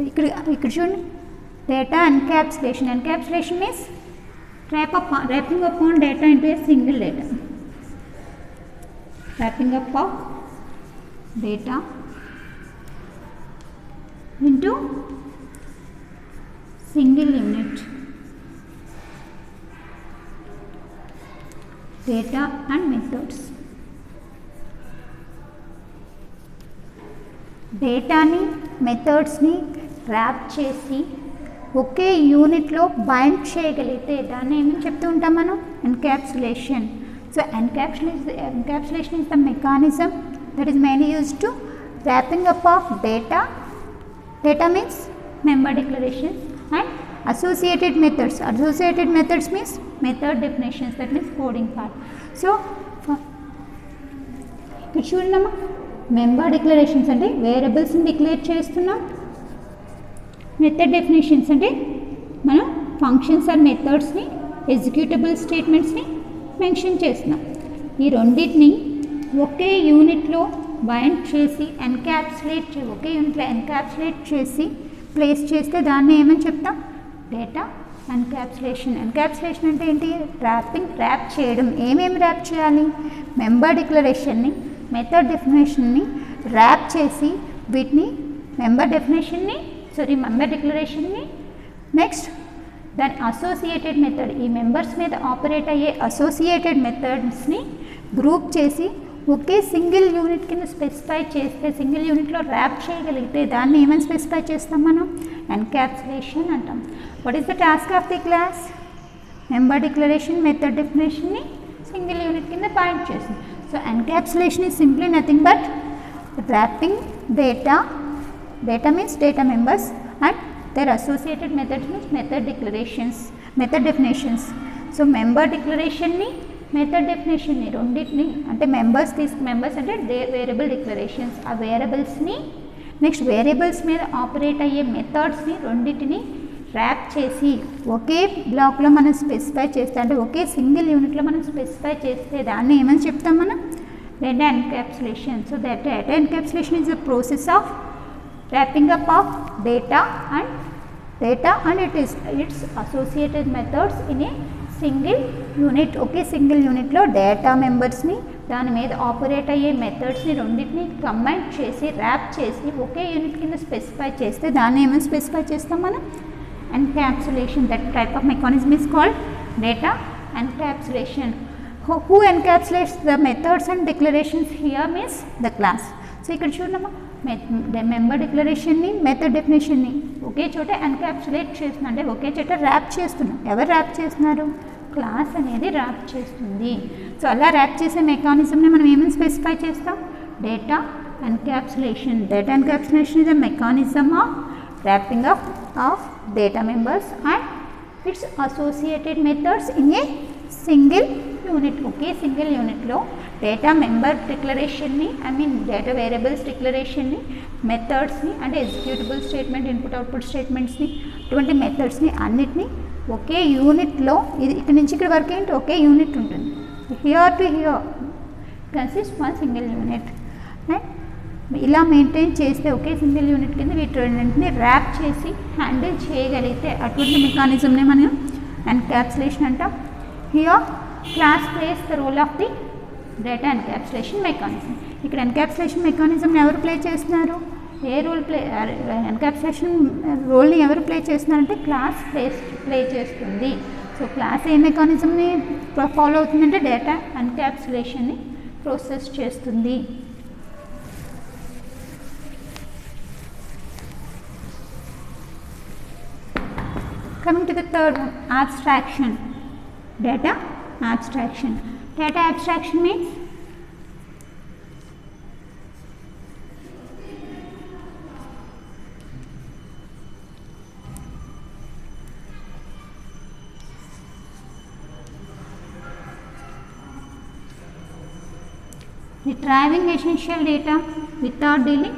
ఇక్కడ చూడండి, data encapsulation. Encapsulation means wrapping upon data into a single data. Wrapping up of data into single unit. Data and methods. డేటాని మెథడ్స్ని rap చేసి ఒకే యూనిట్లో bind చేయగలిగితే దాన్ని ఏమని చెప్తూ ఉంటాం మనం, encapsulation. So encapsulation is the mechanism that is mainly used to wrapping up of data. Data means member declarations and associated methods. Associated methods means method definitions, that means coding part. So ఇక్కడ చూడమ్మా, member declarations అంటే వేరియబుల్స్ని declare చేస్తున్నాం. Method definitions అంటే మనం functions or మెథడ్స్ని, executable స్టేట్మెంట్స్ని mention చేస్తున్నాం. ఈ రెండింటిని ఒకే యూనిట్లో బైండ్ చేసి ఒకే యూనిట్లో ఎన్క్యాప్సులేట్ చేసి ప్లేస్ చేస్తే దాన్ని ఏమని చెప్తాం, డేటా ఎన్క్యాప్సులేషన్. ఎన్క్యాప్సులేషన్ అంటే ఏంటి, ర్యాప్ చేయడం. ఏమేమి ర్యాప్ చేయాలి, మెంబర్ డిక్లరేషన్ని, మెథడ్ డెఫినేషన్ని ర్యాప్ చేసి వీటిని మెంబర్ డిక్లరేషన్ని, నెక్స్ట్ దాని అసోసియేటెడ్ మెథడ్, ఈ మెంబర్స్ మీద ఆపరేట్ అయ్యే అసోసియేటెడ్ మెథడ్స్ని గ్రూప్ చేసి ఒకే సింగిల్ యూనిట్ కింద స్పెసిఫై చేస్తే, సింగిల్ యూనిట్లో ర్యాప్ చేయగలిగితే దాన్ని ఏమని స్పెసిఫై చేస్తాం మనం, ఎన్క్యాప్సులేషన్ అంటాం. What is the task of the class, member declaration, method డెఫినేషన్ని సింగిల్ యూనిట్ కింద బైండ్ చేస్తుంది. So encapsulation is simply nothing but wrapping data means data members, and their associated methods means method definitions. So member declaration ni, method definition ni రెండింటిని అంటే members అంటే variable declarations, ఆ వేరియబుల్స్ని next variables మీద operate అయ్యే మెథడ్స్ని రెండింటిని rap చేసి ఒకే బ్లాక్లో మనం స్పెసిఫై చేస్తే, అంటే ఒకే సింగిల్ యూనిట్లో మనం స్పెసిఫై చేస్తే దాన్ని ఏమని చెప్తాం మనం, data encapsulation. So that data encapsulation is the process of wrapping up of data and its associated methods in a single unit. ఒకే సింగిల్ యూనిట్లో డేటా మెంబర్స్ని, దాని మీద ఆపరేట్ అయ్యే మెథడ్స్ని రెండింటిని కంబైన్ చేసి ర్యాప్ చేసి ఒకే యూనిట్ కింద స్పెసిఫై చేస్తే దాన్ని ఏమైనా స్పెసిఫై చేస్తాం మనం, encapsulation. That type of mechanism is called data encapsulation. Who encapsulates the methods and declarations here means the class. So ఇక్కడ చూడమ్మా, మెంబర్ డిక్లరేషన్ని, మెథడ్ డెఫినేషన్ని ఒకే చోట ఎన్క్యాప్సులేట్ చేస్తున్నా, అంటే ఒకే చోట ర్యాప్ చేస్తున్నాం. ఎవరు ర్యాప్ చేస్తున్నారు, క్లాస్ అనేది ర్యాప్ చేస్తుంది. సో అలా ర్యాప్ చేసే మెకానిజంని మనం ఏమైనా స్పెసిఫై చేస్తాం, data encapsulation. Data encapsulation is the mechanism of wrapping up of data members and its associated methods in a single unit. Okay, single unit lo data member declaration ni, data variables declaration ni, methods ni and executable statement, input output statements ni, aటువంటి methods ni అన్నిటిని ఒకే unit లో, ఇది ఇక్కడ నుంచి ఇక్కడ వరకు ఏంటి ఒకే unit ఉంటుంది. Here to hear consists one single unit. And ఇలా మెయింటైన్ చేస్తే ఒకే సింగిల్ యూనిట్ కింద వీటి రెండింటిని ర్యాప్ చేసి హ్యాండిల్ చేయగలిగితే అటువంటి మెకానిజంనే మనం ఎన్క్యాప్సులేషన్ అంటాం. Here class plays the role of the data encapsulation mechanism. ఇక్కడ ఎన్క్యాప్సులేషన్ మెకానిజం ఎవరు ప్లే చేస్తున్నారు, ఏ రోల్ ఎన్క్యాప్సులేషన్ రోల్ని ఎవరు ప్లే చేస్తున్నారంటే క్లాస్ ప్లే చేస్తుంది. సో క్లాస్ ఏ మెకానిజంని ఫాలో అవుతుందంటే డేటా ఎన్క్యాప్సులేషన్ని ప్రాసెస్ చేస్తుంది. Coming to the third one, abstraction. Data abstraction. Data abstraction means retrieving essential data without dealing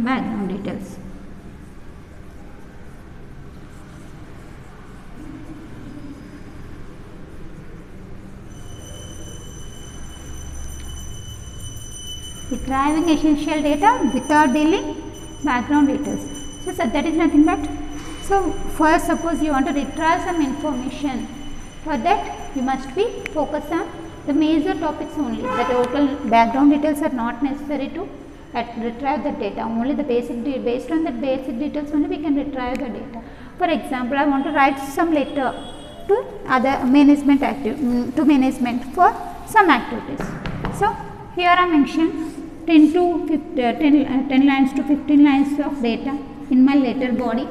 background details. Retrieving essential data without dealing background details. So that is nothing but, so first suppose you want to retrieve some information. For that you must be focused on the major topics only. The total background details are not necessary to retrieve the data. Only the based on the basic details only we can retrieve the data. For example, I want to write some letter to other management to management for some activities. So here I mentioned 10 lines to 15 lines of data in my letter body.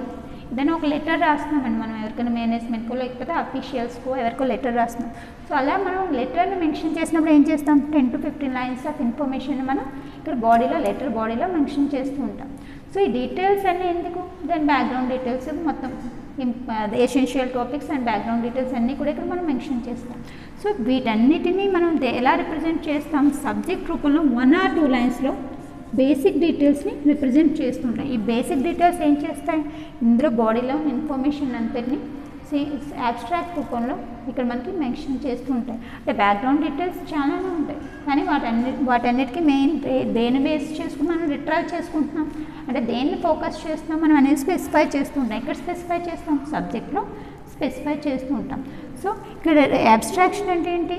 ఏదైనా ఒక letter రాస్తున్నామండి మనం ఎవరికైనా మేనేజ్మెంట్కో లేకపోతే అఫీషియల్స్కో ఎవరికో letter రాస్తున్నాం. So అలా మనం లెటర్ని మెన్షన్ చేసినప్పుడు ఏం చేస్తాం, 10 to 15 లైన్స్ ఆఫ్ ఇన్ఫర్మేషన్ మనం ఇక్కడ బాడీలో లెటర్ బాడీలో మెన్షన్ చేస్తూ ఉంటాం. సో ఈ డీటెయిల్స్ అన్నీ ఎందుకు, దాని బ్యాక్గ్రౌండ్ డీటెయిల్స్ మొత్తం essential topics and background details అన్నీ కూడా ఇక్కడ మనం మెన్షన్ చేస్తాం. సో వీటన్నిటినీ మనం ఎలా రిప్రజెంట్ చేస్తాం, సబ్జెక్ట్ రూపంలో 1 or 2 లైన్స్లో బేసిక్ డీటెయిల్స్ని రిప్రజెంట్ చేస్తుంటాయి. ఈ బేసిక్ డీటెయిల్స్ ఏం చేస్తాయి, ఇందులో బాడీలో ఇన్ఫర్మేషన్ అంతటిని అబ్స్ట్రాక్ట్ రూపంలో ఇక్కడ మనకి మెన్షన్ చేస్తూ ఉంటాయి. అంటే బ్యాక్గ్రౌండ్ డీటెయిల్స్ చాలానే ఉంటాయి, కానీ వాటన్నిటికీ మెయిన్ దేని బేస్ చేసుకుని మనం రిట్రైవ్ చేసుకుంటున్నాం అంటే దేన్ని ఫోకస్ చేస్తున్నాం మనం అనేది స్పెసిఫై చేస్తూ ఉంటాం. ఇక్కడ స్పెసిఫై చేస్తాం, సబ్జెక్ట్లో స్పెసిఫై చేస్తూ ఉంటాం. సో ఇక్కడ అబ్స్ట్రాక్షన్ అంటే ఏంటి,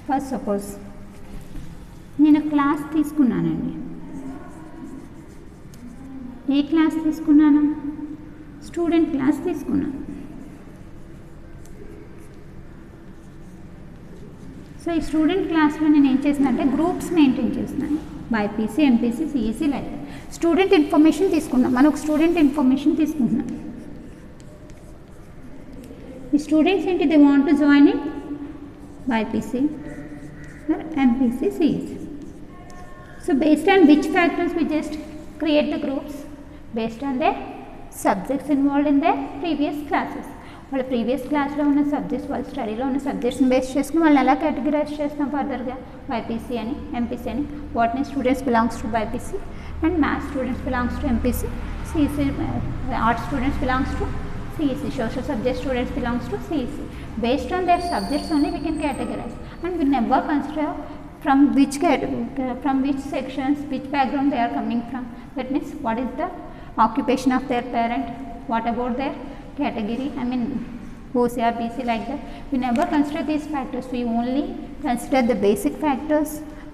ఫస్ట్ సపోజ్ నేను క్లాస్ తీసుకున్నానండి. ఏ క్లాస్ తీసుకున్నాను, స్టూడెంట్ క్లాస్ తీసుకున్నాను. సో ఈ స్టూడెంట్ క్లాస్లో నేను ఏం చేసినంటే గ్రూప్స్ మెయింటైన్ చేస్తున్నాను, BiPC, MPC, CEC like student information తీసుకున్నాం. మనం ఒక స్టూడెంట్ ఇన్ఫర్మేషన్ తీసుకుంటున్నాం. ఈ స్టూడెంట్స్ ఏంటి, they want to join in BiPC or MPC, CEC. So based on which factors we just create the groups, based on their subjects involved in their previous classes. వాళ్ళ previous క్లాస్లో ఉన్న subjects, వాళ్ళ స్టడీలో ఉన్న సబ్జెక్ట్స్ని base చేసుకుని వాళ్ళని ఎలా categorise చేస్తాం ఫర్దర్గా, బైపీసీ అని, ఎంపీసీ అని. Botany students belongs to BiPC and maths students belongs to MPC, CEC arts students belongs to CEC, social subject students belongs to CEC. Based on their subjects only we can categorize, and we never consider from which sections, which background they are coming from. That means what is the occupation of their parent, what about their category, I mean OCR, BC like that. We never consider these factors, we only consider the basic factors.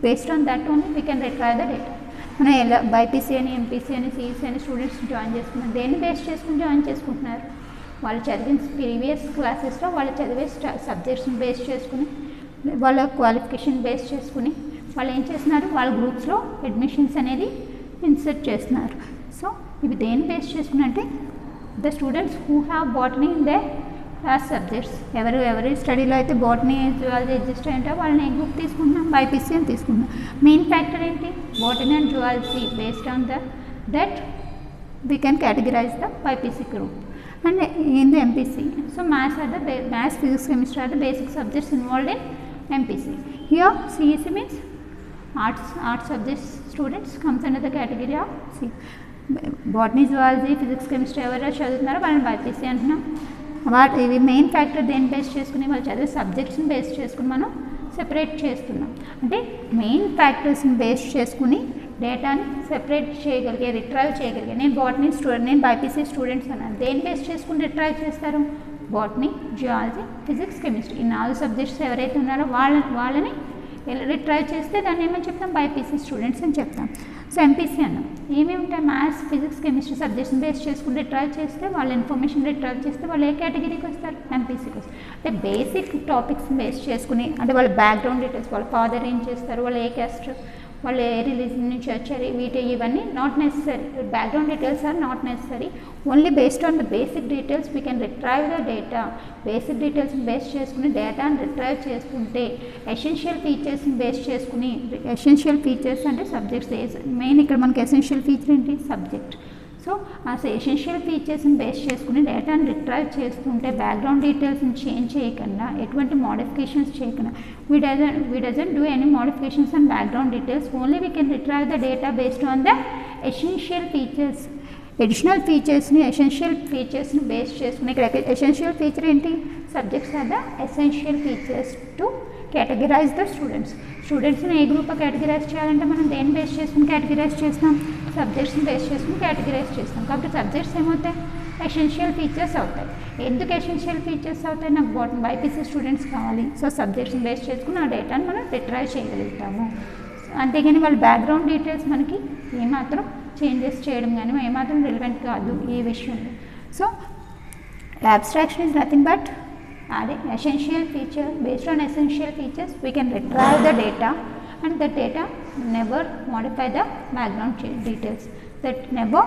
Based on that only we can retrieve the data. మనం ఎలా BiPC అని, MPC అని, CEC అని students join చేసుకున్నారు, దేన్ని base చేసుకుని join చేసుకుంటున్నారు, వాళ్ళు చదివిన ప్రీవియస్ క్లాసెస్లో వాళ్ళు చదివే సబ్జెక్ట్స్ని బేస్ చేసుకుని, వాళ్ళ క్వాలిఫికేషన్ బేస్ చేసుకుని వాళ్ళు ఏం చేస్తున్నారు, వాళ్ళ గ్రూప్స్లో అడ్మిషన్స్ అనేది ఇన్సర్ట్ చేస్తున్నారు. సో ఇవి దేన్ని బేస్ చేసుకుని అంటే the students who have botany in they class subjects. ఎవరి స్టడీలో అయితే బాటనీ జువాలజీ ఎగ్జిస్ట్ అయ్యంటే వాళ్ళని ఏ గ్రూప్ తీసుకుంటున్నాం, బైపీసీ అని తీసుకుంటున్నాం. మెయిన్ ఫ్యాక్టర్ ఏంటి, botany and zoology. Based on that we can categorise the BiPC group. And in the MPC, so maths, physics, chemistry are the basic subjects involved in MPC. Here CEC means arts subjects students comes under the category of C. Botany zoology physics chemistry ఎవరైనా చదువుతున్నారో వాళ్ళని BiPC అంటున్నాం. ఇవి main factor దేని base చేసుకుని వాళ్ళు చదివే సబ్జెక్ట్స్ని base చేసుకుని మనం సెపరేట్ చేస్తున్నాం. అంటే మెయిన్ ఫ్యాక్టర్స్ని బేస్ చేసుకుని డేటాని సెపరేట్ చేయగలిగే రిట్రైవ్ చేయగలిగే. నేను బాటనీ స్టూడెంట్, నేను బైపీసీ స్టూడెంట్స్ అన్నాను. దేని బేస్ చేసుకుని రిట్రైవ్ చేస్తారు? బాటనీ, జియాలజీ, ఫిజిక్స్, కెమిస్ట్రీ ఈ 4 సబ్జెక్ట్స్ ఎవరైతే ఉన్నారో వాళ్ళని రిట్రైవ్ చేస్తే దాన్ని ఏమని చెప్తాం? బైపీసీ స్టూడెంట్స్ అని చెప్తాం. సో ఎంపీసీ అన్నాం. ఏమేమి ఉంటాయి? మ్యాథ్స్, ఫిజిక్స్, కెమిస్ట్రీ సబ్జెక్ట్స్ని బేస్ చేసుకుని రిట్రైవ్ చేస్తే వాళ్ళ ఇన్ఫర్మేషన్ రిట్రైవ్ చేస్తే వాళ్ళు ఏ కేటగిరీకి వస్తారు? ఎంపీసీకి వస్తారు. అంటే బేసిక్ టాపిక్స్ బేస్ చేసుకుని, అంటే వాళ్ళ బ్యాక్గ్రౌండ్ డీటెయిల్స్, వాళ్ళ ఫాదర్ ఏం చేస్తారు, వాళ్ళు ఏ క్యాస్ట్, వాళ్ళు ఏ రిలీజన్ నుంచి వచ్చారు, ఇవన్నీ not necessary. Background details are not necessary. Only based on the basic details we can retrieve the data. Basic డీటెయిల్స్ని బేస్ చేసుకుని డేటాని రిట్రైవ్ చేసుకుంటే ఎసెన్షియల్ ఫీచర్స్ని బేస్ చేసుకుని, ఎసెన్షియల్ ఫీచర్స్ అంటే సబ్జెక్ట్స్ మెయిన్. ఇక్కడ మనకి ఎసెన్షియల్ ఫీచర్ ఏంటి? సబ్జెక్ట్. సో ఆ ఎసెన్షియల్ ఫీచర్స్ని బేస్ చేసుకుని డేటాని రిట్రైవ్ చేస్తుంటే బ్యాక్గ్రౌండ్ డీటెయిల్స్ని చేంజ్ చేయకుండా, ఎటువంటి మోడిఫికేషన్స్ చేయకుండా, we doesn't do any modifications on background details. Only we can retrieve the data based on the essential features. Additional featuresని essential featuresని బేస్ చేసుకుని, ఇక్కడ essential feature ఏంటి? Subjects are the essential features to categorize the students. స్టూడెంట్స్ని ఏ గ్రూప్లో categorise చేయాలంటే మనం దేన్ని బేస్ చేసుకుని కేటగిరైజ్ చేస్తాం? సబ్జెక్ట్స్ని బేస్ చేసుకుని కేటగిరైజ్ చేస్తాం. కాబట్టి సబ్జెక్ట్స్ ఏమవుతాయి? ఎసెన్షియల్ ఫీచర్స్ అవుతాయి. ఎందుకు ఎసెన్షియల్ ఫీచర్స్ అవుతాయి? నాకు బైపీసీ స్టూడెంట్స్ కావాలి. సో సబ్జెక్ట్స్ని బేస్ చేసుకుని ఆ డేటాను మనం రిట్రైవ్ చేయగలుగుతాము. అంతేగాని వాళ్ళ బ్యాక్గ్రౌండ్ డీటెయిల్స్ మనకి ఏమాత్రం చేంజెస్ చేయడం కానీ ఏమాత్రం రిలవెంట్ కాదు ఈ విషయంలో. So abstraction is nothing but adding essential feature. Based on essential features we can retrieve the data, and the data never modify the background details, that never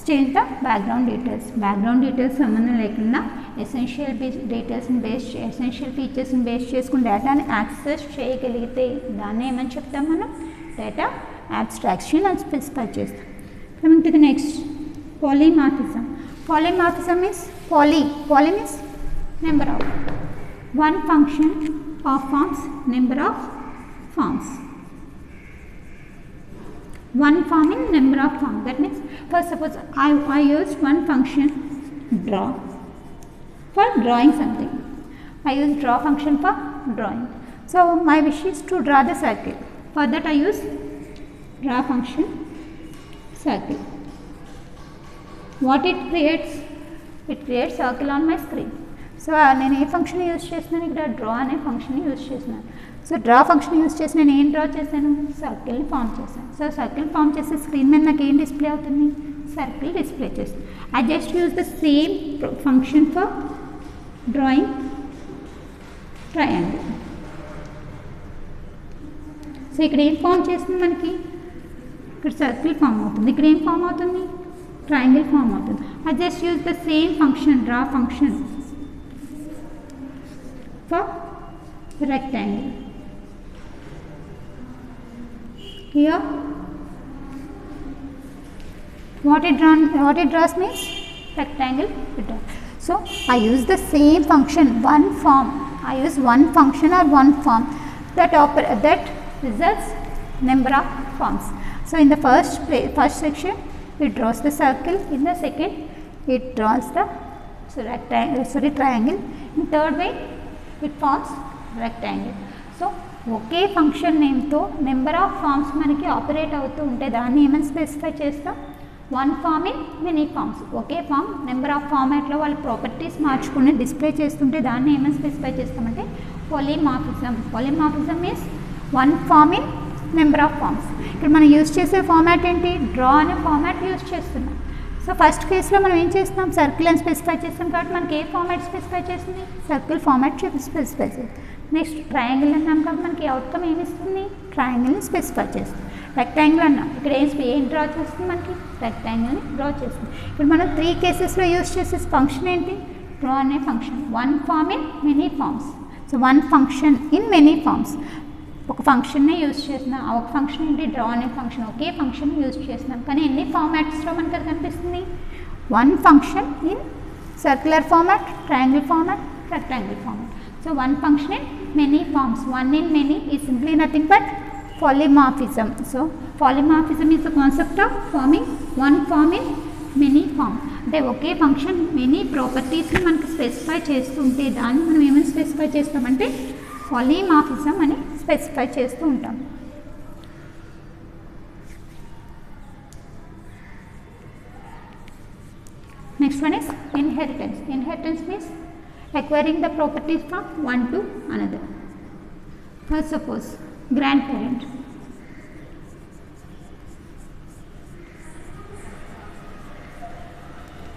change the background details. Background details సంబంధం లేకుండా essential details essential features base చేసుకుని డేటాని access చేయగలిగితే దాన్ని ఏమని చెప్తాం మనం? Data abstraction అని స్పెసిఫై చేస్తాం. Coming to the next, polymorphism. Polymorphism is poly means number of. One function of forms number of forms. One form in number of forms. That means, first suppose I use one function draw for drawing something. I use draw function for drawing. So my wish is to draw the circle. For that I use draw function circle. What it creates? It creates circle on my screen. So నేను ఏ function use చేస్తున్నాను? ఇక్కడ draw అనే function use చేస్తున్నాను. So draw function use చేసి నేను ఏం draw చేశాను? సర్కిల్ని form చేశాను. సో సర్కిల్ ఫామ్ చేస్తే స్క్రీన్ మీద నాకు ఏం డిస్ప్లే అవుతుంది? సర్కిల్ డిస్ప్లే చేస్తుంది. I just use the same function for drawing triangle. So ఇక్కడ ఏం ఫామ్ చేస్తుంది మనకి? ఇక్కడ సర్కిల్ ఫామ్ అవుతుంది. ఇక్కడ ఏం ఫామ్ అవుతుంది? ట్రయాంగిల్ ఫామ్ అవుతుంది. I just use the same function draw function for rectangle. Here what it draws means rectangle. So I use the same function, one form. I use one function or one form that results number of forms. So in the first section it draws the circle, in the second it draws the triangle, in third way it forms rectangle. So ఒకే function నేమ్తో number of forms మనకి operate అవుతూ ఉంటే దాన్ని ఏమని specify చేస్తాం? One form in many forms. ఒకే form number of ఫార్మాట్లో వాళ్ళ ప్రాపర్టీస్ మార్చుకుని డిస్ప్లే చేస్తుంటే దాన్ని ఏమని స్పెసిఫై చేస్తామంటే polymorphism. Polymorphism is one form in number of forms. ఇక్కడ మనం యూజ్ చేసే ఫార్మాట్ ఏంటి? డ్రా అనే ఫార్మాట్ యూజ్ చేస్తున్నాం. సో ఫస్ట్ కేసులో మనం ఏం చేస్తున్నాం? సర్కిల్ అని స్పెసిఫై చేస్తాం కాబట్టి మనకి ఏ ఫార్మాట్ స్పెసిఫై చేస్తుంది? సర్కిల్ ఫార్మాట్ స్పెసిఫై చేస్తుంది. నెక్స్ట్ ట్రయాంగిల్ అన్నాం కాబట్టి మనకి అవుట్కమ్ ఏమి ఇస్తుంది? ట్రయాంగిల్ని స్పెసిఫై చేస్తుంది. రెక్టాంగిల్ అన్నాం, ఇక్కడ ఏం డ్రా చేస్తుంది? మనకి రెక్టాంగిల్ని డ్రా చేస్తుంది. ఇప్పుడు మనం 3 కేసెస్లో యూజ్ చేసే ఫంక్షన్ ఏంటి? డ్రా అనే function. One form in many forms. So one function in many forms. ఒక ఫంక్షన్నే యూజ్ చేస్తున్నాం. ఆ ఒక ఫంక్షన్ ఏంటి? డ్రా అనే ఫంక్షన్. ఒకే ఫంక్షన్ యూజ్ చేస్తున్నాం కానీ ఎన్ని ఫార్మాట్స్లో మనకి అది కనిపిస్తుంది? One function in circular format, triangle format, rectangle format. So one function in many forms. One in many is simply nothing but polymorphism. So polymorphism is the concept of forming one form in many form. అంటే ఒకే function many ప్రాపర్టీస్ని మనకు specify చేస్తుంటే దాన్ని మనం ఏమని specify చేస్తామంటే polymorphism అని specify చేస్తూ ఉంటాం. Next one is inheritance. Inheritance means acquiring the properties from one to another. First, suppose grandparent.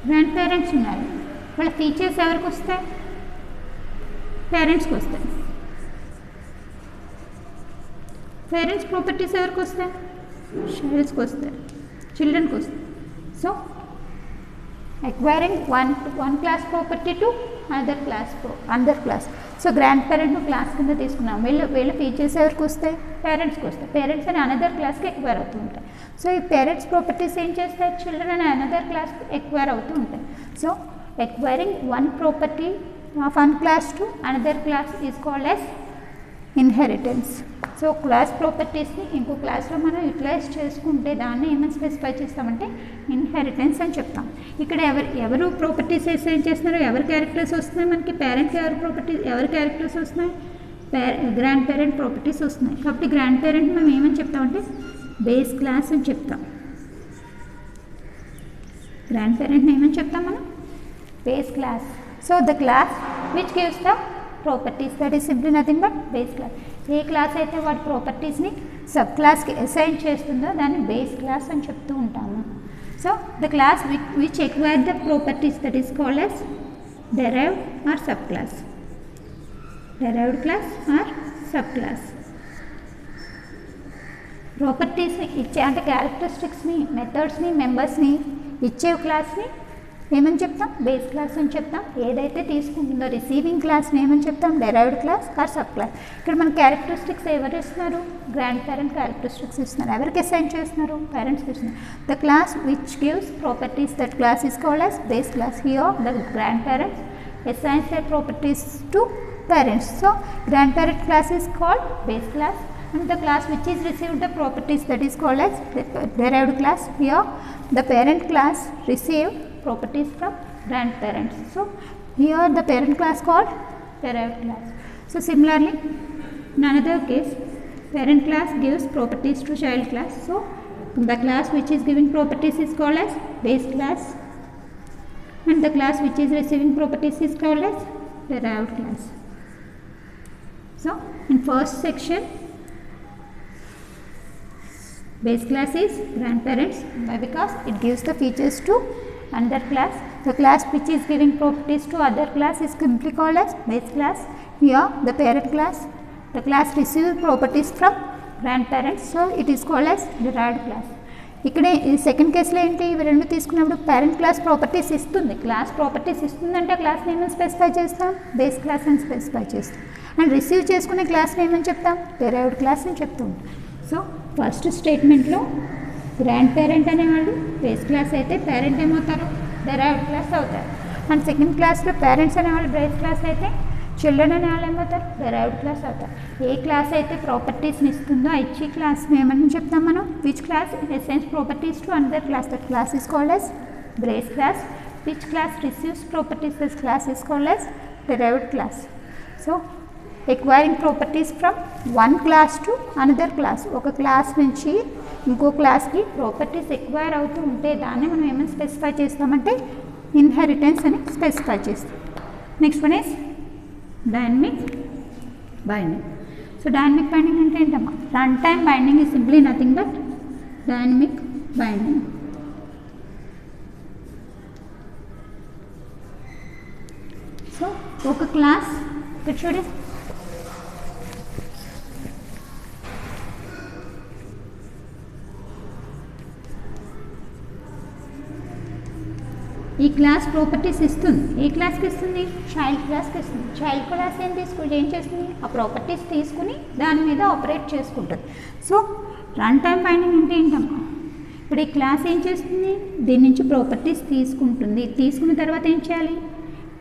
Grandparents ఉన్నారు, వాళ్ళ ఫీచర్స్ ఎవరికి వస్తాయి? పేరెంట్స్కి వస్తాయి. పేరెంట్స్ ప్రాపర్టీస్ ఎవరికి వస్తాయి? చైల్డ్స్కి వస్తాయి, చిల్డ్రన్కి వస్తాయి. So acquiring one class property to another class. So grand parent class కింద తీసుకున్నాం. వీళ్ళ ఫీచర్స్ ఎవరికి వస్తాయి? పేరెంట్స్కి వస్తాయి. పేరెంట్స్ అని అనదర్ క్లాస్కి ఎక్వైర్ అవుతూ ఉంటాయి. సో ఈ పేరెంట్స్ ప్రాపర్టీస్ ఏం చేస్తాయి? చిల్డ్రన్ అని అనదర్ క్లాస్కి ఎక్వైర్ అవుతూ ఉంటాయి. So acquiring one property of one class to another class is called as inheritance. So class ప్రాపర్టీస్ని ఇంకో క్లాస్లో మనం యూటిలైజ్ చేసుకుంటే దాన్ని ఏమైనా స్పెసిఫై చేస్తామంటే ఇన్హెరిటెన్స్ అని చెప్తాం. ఇక్కడ ఎవరు ప్రాపర్టీస్ అసైన్ చేస్తున్నారో ఎవరి క్యారెక్టర్స్ వస్తున్నాయి మనకి? పేరెంట్కి ఎవరి క్యారెక్టర్స్ వస్తున్నాయి? గ్రాండ్ పేరెంట్ ప్రాపర్టీస్ వస్తున్నాయి. కాబట్టి గ్రాండ్ పేరెంట్ మనం ఏమని చెప్తామంటే బేస్ క్లాస్ అని చెప్తాం. గ్రాండ్ పేరెంట్ని ఏమని చెప్తాం మనం? Base class. So the class which gives the properties, that is simply nothing but base class. A class అయితే వాటి ప్రాపర్టీస్ని సబ్ క్లాస్కి అసైన్ చేస్తుందో దాన్ని బేస్ క్లాస్ అని చెప్తూ ఉంటాము. So the class which acquire the properties that is called as derived or sub class. Derived class or sub class. ప్రాపర్టీస్ని ఇచ్చే అంటే క్యారెక్టరిస్టిక్స్ని, మెథడ్స్ని, మెంబర్స్ని ఇచ్చే క్లాస్ని ఏమని చెప్తాం? బేస్ క్లాస్ అని చెప్తాం. ఏదైతే తీసుకుంటుందో రిసీవింగ్ క్లాస్ని ఏమని చెప్తాం? Derived class or sub class. ఇక్కడ మన క్యారెక్టరిస్టిక్స్ ఎవరు ఇస్తున్నారు? గ్రాండ్ పేరెంట్ క్యారెక్టరిస్టిక్స్ ఇస్తున్నారు. ఎవరికి అసైన్ చేస్తున్నారు? పేరెంట్స్కి ఇస్తున్నారు. The class which gives properties that class is called as base class. Here the grand parents assigns their properties to parents. So grandparent class is called base class, and the class which is received the properties that is called as derived class. Here the parent class received properties from grandparents. So here the parent class called derived class. So similarly in another case parent class gives properties to child class. So the class which is giving properties is called as base class, and the class which is receiving properties is called as derived class. So in first section base class is grandparents. Why? Because it gives the features to another class. The class which is giving properties to other class is simply called as base class. Here the parent class, the class receives properties from grandparents, so it is called as derived class. ఇక్కడే ఈ second కేసులో ఏంటి? ఇవి రెండు తీసుకున్నప్పుడు parent class properties ఇస్తుంది. Class properties ఇస్తుందంటే క్లాస్ని ఏమని specify చేస్తాం? బేస్ క్లాస్ అని స్పెసిఫై చేస్తాం. అండ్ రిసీవ్ చేసుకునే క్లాస్ని ఏమని చెప్తాం? డెరైవ్డ్ క్లాస్ అని చెప్తాం. సో ఫస్ట్ స్టేట్మెంట్లో గ్రాండ్ పేరెంట్ అనేవాళ్ళు బేస్ క్లాస్ అయితే పేరెంట్ ఏమవుతారు? డెరైవ్డ్ క్లాస్ అవుతారు. అండ్ సెకండ్ క్లాస్లో పేరెంట్స్ అనేవాళ్ళు బేస్ క్లాస్ అయితే చిల్డ్రన్ అనే వాళ్ళు ఏమవుతారు? డెరైవ్డ్ క్లాస్ అవుతారు. ఏ క్లాస్ అయితే ప్రాపర్టీస్ని ఇస్తుందో ఆ ఇచ్చే క్లాస్ని ఏమని చెప్తాం మనం? Which class assigns properties to another class, that class is called as base class. Which class receives properties, this class is called as derived class. So acquiring properties from one class to another class, ఒక class నుంచి ఇంకో క్లాస్కి properties acquire అవుతూ ఉంటే దాన్ని మనం ఏమని specify చేస్తామంటే ఇన్హెరిటెన్స్ అని స్పెసిఫై చేస్తాం. Next one is dynamic binding. So dynamic binding అంటే ఏంటమ్మా? Run time binding is simply nothing but dynamic binding. So ఒక క్లాస్ ఇక్కడ చూడండి, ఈ క్లాస్ ప్రాపర్టీస్ ఇస్తుంది. ఏ క్లాస్కి ఇస్తుంది? చైల్డ్ క్లాస్కి ఇస్తుంది. చైల్డ్ క్లాస్ ఏం చేస్తుంది? ఆ ప్రాపర్టీస్ తీసుకుని దాని మీద ఆపరేట్ చేసుకుంటుంది. సో రన్ టైమ్ బైండింగ్ అంటే ఏంటమ్మా? ఇప్పుడు ఈ క్లాస్ ఏం చేస్తుంది? దీని నుంచి ప్రాపర్టీస్ తీసుకుంటుంది. తీసుకున్న తర్వాత ఏం చేయాలి?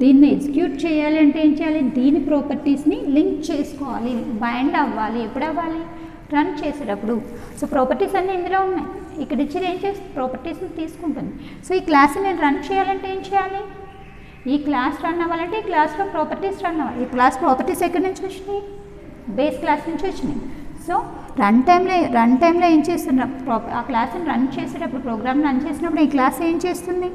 దీన్ని ఎగ్జిక్యూట్ చేయాలి అంటే ఏం చేయాలి? దీని ప్రాపర్టీస్ని లింక్ చేసుకోవాలి, బైండ్ అవ్వాలి. ఎప్పుడు అవ్వాలి? రన్ చేసేటప్పుడు. సో ప్రాపర్టీస్ అన్నీ ఇందులో ఉన్నాయి. ఇక్కడ ఇచ్చేది ఏం చేస్తుంది, ప్రాపర్టీస్ని తీసుకుంటుంది. సో ఈ క్లాస్ని నేను రన్ చేయాలంటే ఏం చేయాలి, ఈ క్లాస్ రన్ అవ్వాలంటే ఈ క్లాస్లో ప్రాపర్టీస్ రన్ అవ్వాలి. ఈ క్లాస్ ప్రాపర్టీస్ ఎక్కడి నుంచి వచ్చినాయి, బేస్ క్లాస్ నుంచి వచ్చినాయి. సో రన్ టైంలో ఏం చేస్తున్నా, ఆ క్లాస్ని రన్ చేసేటప్పుడు, ప్రోగ్రామ్ రన్ చేసినప్పుడు ఈ క్లాస్ ఏం చేస్తుంది,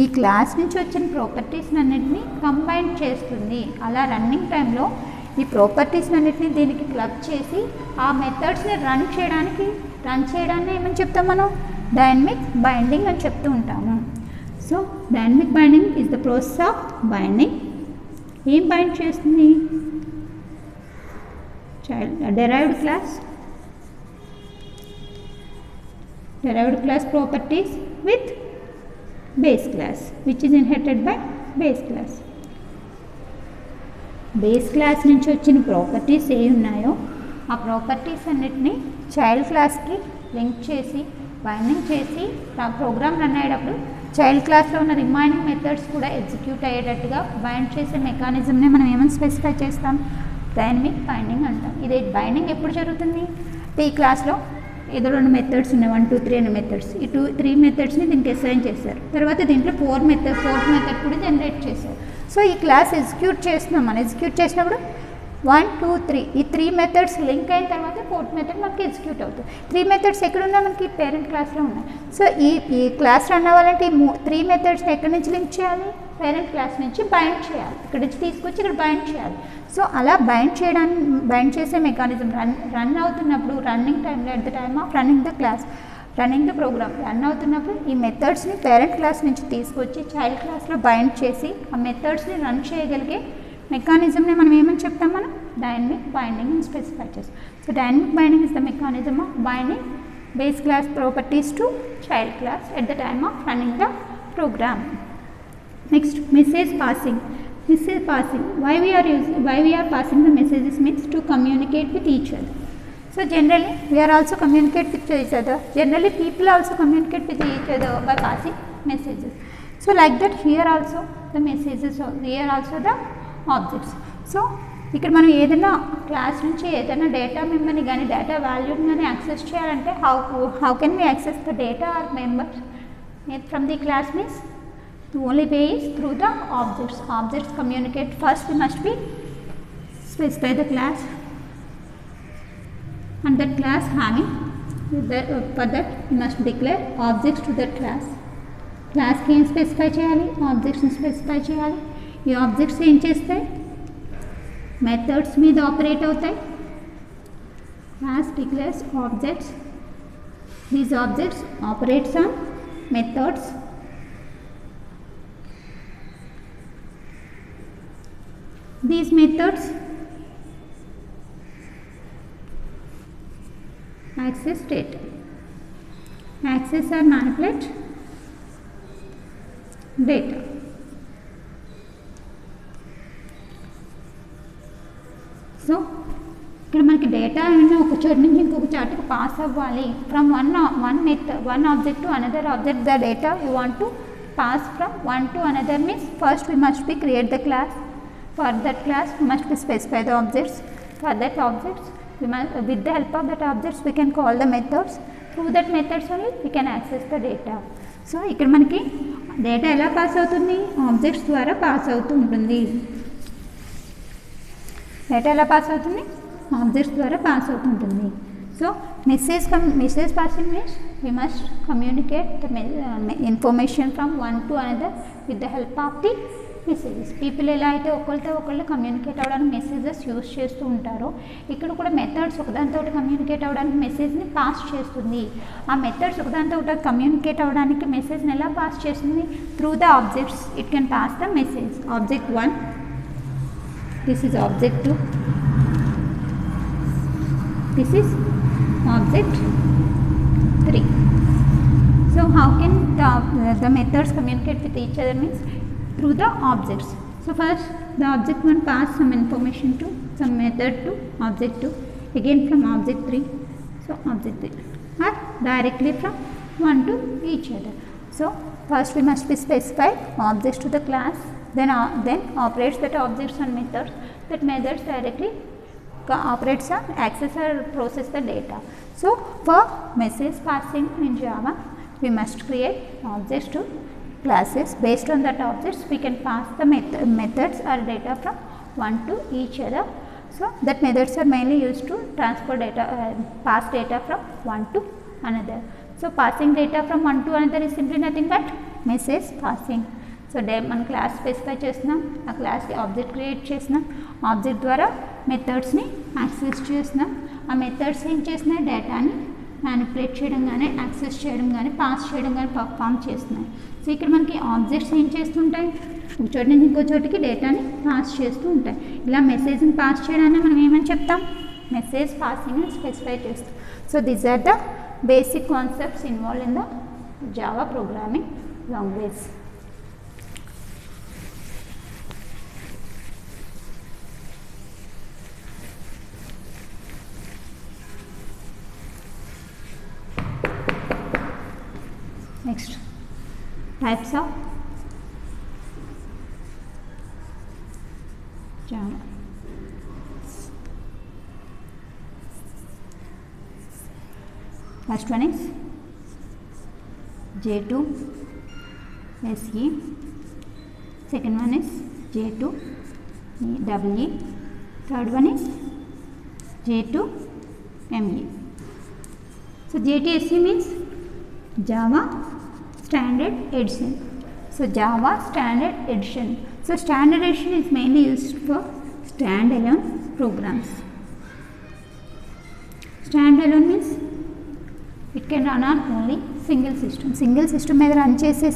ఈ క్లాస్ నుంచి వచ్చిన ప్రాపర్టీస్ అన్నింటినీ కంబైన్ చేస్తుంది. అలా రన్నింగ్ టైంలో ఈ ప్రాపర్టీస్ అన్నింటినీ దీనికి క్లబ్ చేసి ఆ మెథడ్స్ని రన్ చేయడాన్ని ఏమని చెప్తాం మనం, డైనమిక్ బైండింగ్ అని చెప్తూ ఉంటాము. So dynamic binding is the process of binding. ఏం బైండ్ చేస్తుంది, derived class properties with base class, which is inherited by base class. Base class నుంచి వచ్చిన ప్రాపర్టీస్ ఏ ఉన్నాయో ఆ ప్రాపర్టీస్ అన్నిటినీ చైల్డ్ క్లాస్కి లింక్ చేసి బైండింగ్ చేసి ప్రోగ్రామ్ రన్ అయ్యేటప్పుడు చైల్డ్ క్లాస్లో ఉన్న రిమైనింగ్ మెథడ్స్ కూడా ఎగ్జిక్యూట్ అయ్యేటట్టుగా బైండ్ చేసే మెకానిజంని మనం ఏమైనా స్పెసిఫై చేస్తాం, డైనమిక్ బైండింగ్ అంటాం. ఇది బైండింగ్ ఎప్పుడు జరుగుతుంది, ఈ క్లాస్లో ఏదో 2 మెథడ్స్ ఉన్నాయి, 1 2 3 అనే మెథడ్స్. ఈ 3 మెథడ్స్ని దీనికి అసైన్ చేశారు. తర్వాత దీంట్లో 4th మెథడ్ కూడా జనరేట్ చేశారు. సో ఈ క్లాస్ ఎగ్జిక్యూట్ చేస్తున్నాం. మనం ఎగ్జిక్యూట్ చేసినప్పుడు 1 2 3 ఈ 3 మెథడ్స్ లింక్ అయిన తర్వాత 4th మెథడ్ మనకి ఎగ్జిక్యూట్ అవుతుంది. 3 మెథడ్స్ ఎక్కడున్నా మనకి పేరెంట్ క్లాస్లో ఉన్నాయి. సో ఈ క్లాస్ రన్ అవ్వాలంటే ఈ 3 మెథడ్స్ని ఎక్కడి నుంచి లింక్ చేయాలి, పేరెంట్ క్లాస్ నుంచి బైండ్ చేయాలి, ఇక్కడ నుంచి తీసుకొచ్చి ఇక్కడ బైండ్ చేయాలి. సో అలా బైండ్ చేసే మెకానిజం రన్ అవుతున్నప్పుడు, రన్నింగ్ టైంలో, at the time of running the program run అవుతున్నప్పుడు ఈ మెథడ్స్ని పేరెంట్ క్లాస్ నుంచి తీసుకొచ్చి చైల్డ్ క్లాస్లో బైండ్ చేసి ఆ మెథడ్స్ని రన్ చేయగలిగే మెకానిజంని మనం ఏమని చెప్తాం, మనం డైనమిక్ బైండింగ్ అని స్పెసిఫై చేస్తాం. So dynamic binding is the mechanism of binding base class properties to child class at the time of running the program. Next, message passing. Why we are passing the messages means to communicate with each other. So generally we are also communicate with each other. Generally people also communicate with each other by passing messages. So like that here also the messages, here also the objects. So ఇక్కడ మనం ఏదైనా class నుంచి ఏదైనా data మెంబర్ని కానీ data వాల్యూని కానీ access చేయాలంటే how can we access the data or members from the class means the only way is through the objects. Objects communicate. First we must be specify the class and that class having for that we must declare objects to that class. Class ki em specify cheyali, objects ni specify cheyali. Ee objects em chestayi, methods మీద operate అవుతాయి. Class declares objects. These objects operates on methods. These methods access data, access or manipulate data. So ఇక్కడ మనకి data ఏమైనా ఒక చోటు నుంచి ఇంకొక చోటుకి పాస్ అవ్వాలి, from one object to another object. The data you want to pass from one to another means first we must be create the class. For that class we must be specify the objects. For that objects we must, with the help of that objects we can call the methods. Through that methods only we can access the data. So ఇక్కడ మనకి data ఎలా pass అవుతుంది, objects ద్వారా pass అవుతూ ఉంటుంది. Data ఎలా pass అవుతుంది, objects ద్వారా పాస్ అవుతుంటుంది. So message passing means we must communicate the information from one to another with the help of the messages. People ఎలా అయితే ఒకరితో ఒకళ్ళు కమ్యూనికేట్ అవ్వడానికి మెసేజెస్ యూజ్ చేస్తూ ఉంటారో ఇక్కడ కూడా మెథడ్స్ ఒకదానితో కమ్యూనికేట్ అవ్వడానికి మెసేజ్ని పాస్ చేస్తుంది. ఆ మెథడ్స్ ఒకదానితో కమ్యూనికేట్ అవ్వడానికి మెసేజ్ని ఎలా పాస్ చేస్తుంది, through the objects it can pass the message. Object 1, this is object 2, this is object 3. So how can the methods communicate with each other means through the objects. So first the object 1 pass some information to some method to object 2, again from object 3, so object 3, or directly from one to each other. So first we must be specify objects to the class, then operates that objects and methods, that methods directly operates on access or process the data. So for message passing in Java, we must create objects to classes. Based on that objects, we can pass the methods or data from one to each other. So that methods are mainly used to transfer data, pass data from one to another. So passing data from one to another is simply nothing but message passing. So మన class specify చేస్తున్నాం, ఆ క్లాస్కి object create చేసినాం, object ద్వారా మెథడ్స్ని access చేసినాం, ఆ methods ఏం చేసినాయి డేటాని మ్యానిపులేట్ చేయడం కానీ యాక్సెస్ చేయడం కానీ పాస్ చేయడం కానీ పర్ఫామ్ చేస్తున్నాయి. సో ఇక్కడ మనకి ఆబ్జెక్ట్స్ ఏం చేస్తుంటాయి, ఒక చోటు నుంచి ఇంకో చోటికి డేటాని పాస్ చేస్తూ ఉంటాయి. ఇలా మెసేజ్ని పాస్ చేయడాన్ని మనం ఏమని చెప్తాం, మెసేజ్ పాసింగ్ అని స్పెసిఫై చేస్తాం. So these are the basic concepts involve in the Java programming language. Next, types of Java. First one is J2 SE, second one is J2 WE, third one is J2 ME. So J2 SE means Java Standard Edition. So Java Standard Edition. So Standard Edition is mainly used for standalone programs. Standalone means it can run on only single system. Single system మీద run చేసే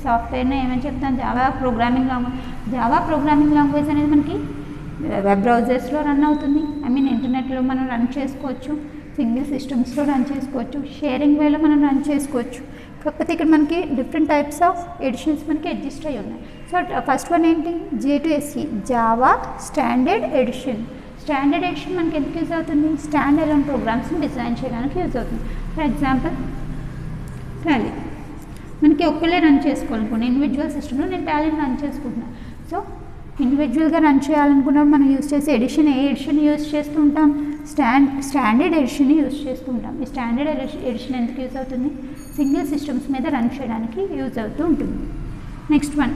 సాఫ్ట్వేర్ని ఏమని చెప్తాం, Java programming language. Java programming language అనేది మనకి web బ్రౌజర్స్లో run అవుతుంది, ఇంటర్నెట్లో మనం రన్ చేసుకోవచ్చు, సింగిల్ సిస్టమ్స్లో రన్ చేసుకోవచ్చు, షేరింగ్ వేలో మనం రన్ చేసుకోవచ్చు. కాకపోతే ఇక్కడ మనకి డిఫరెంట్ టైప్స్ ఆఫ్ ఎడిషన్స్ మనకి అడ్జస్ట్ అయ్యి ఉన్నాయి. సో ఫస్ట్ వన్ ఏంటి, J2 SE Java standard edition. Standard edition మనకి ఎందుకు యూజ్ అవుతుంది, స్టాండ్ అలోన్ ప్రోగ్రామ్స్ని డిజైన్ చేయడానికి యూజ్ అవుతుంది. ఫర్ ఎగ్జాంపుల్ టాలీ మనకి ఒక్కలే రన్ చేసుకోవాలనుకోండి, ఇండివిజువల్ సిస్టంలో నేను టాలీని రన్ చేసుకుంటున్నాను. సో ఇండివిజువల్గా రన్ చేయాలనుకున్నప్పుడు మనం యూజ్ చేసే ఎడిషన్ ఏ ఎడిషన్ యూజ్ చేస్తూ ఉంటాం, స్టాండర్డ్ ఎడిషన్ యూజ్ చేస్తూ ఉంటాం. ఈ స్టాండర్డ్ ఎడిషన్ ఎందుకు యూజ్ అవుతుంది, సింగిల్ సిస్టమ్స్ మీద రన్ చేయడానికి యూజ్ అవుతూ ఉంటుంది. Next one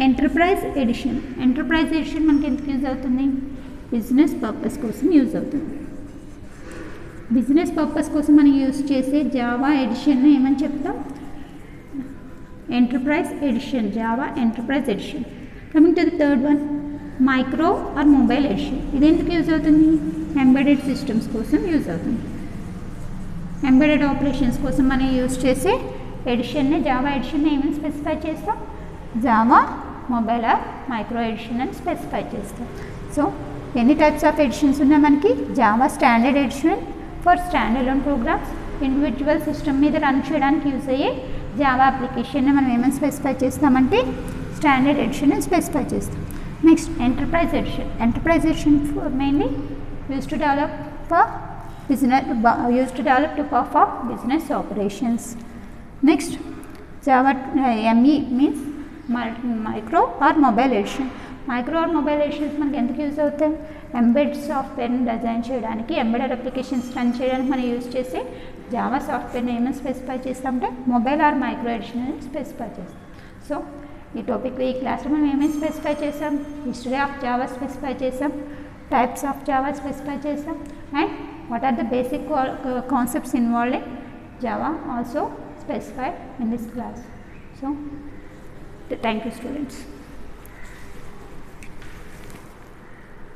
enterprise edition. Enterprise edition మనకి ఎందుకు యూజ్ అవుతుంది, బిజినెస్ పర్పస్ కోసం యూజ్ అవుతుంది. బిజినెస్ పర్పస్ కోసం మనం యూజ్ చేసే జావా ఎడిషన్ ఏమని చెప్తాం, enterprise edition, Java enterprise edition. Coming to the third one micro or mobile edition. ఇది ఎందుకు యూజ్ అవుతుంది, ఎంబెడెడ్ సిస్టమ్స్ కోసం యూజ్ అవుతుంది. ఎంబెడెడ్ ఆపరేషన్స్ కోసం మనం యూజ్ చేసే ఎడిషన్ని జావా ఎడిషన్ ఏమని స్పెసిఫై చేస్తాం, Java mobile or micro edition అని స్పెసిఫై చేస్తాం. సో ఎన్ని టైప్స్ ఆఫ్ ఎడిషన్స్ ఉన్నాయి మనకి, Java standard edition for stand alone programs, individual system మీద రన్ చేయడానికి యూజ్ అయ్యే జావా అప్లికేషన్ని మనం ఏమైనా స్పెసిఫై చేస్తామంటే స్టాండర్డ్ ఎడిషన్ అని స్పెసిఫై చేస్తాం. Next enterprise edition. Enterprise edition mainly used to develop to perform business operations. Next, Java ME means micro or mobile edition. Micro or mobile editions మనకి ఎందుకు use అవుతాయి, embed సాఫ్ట్వేర్ని design చేయడానికి, embedded applications run చేయడానికి మనం use చేసే Java సాఫ్ట్వేర్ని ఏమైనా స్పెసిఫై చేస్తామంటే మొబైల్ ఆర్ మైక్రో ఎడిషన్ అని స్పెసిఫై చేస్తాం. సో ఈ టాపిక్ ఈ క్లాస్లో మనం ఏమేమి స్పెసిఫై చేసాం, హిస్టరీ ఆఫ్ జావా స్పెసిఫై చేసాం, types of Java specify chesam, and what are the basic concepts involved in Java also specified in this class. So thank you students.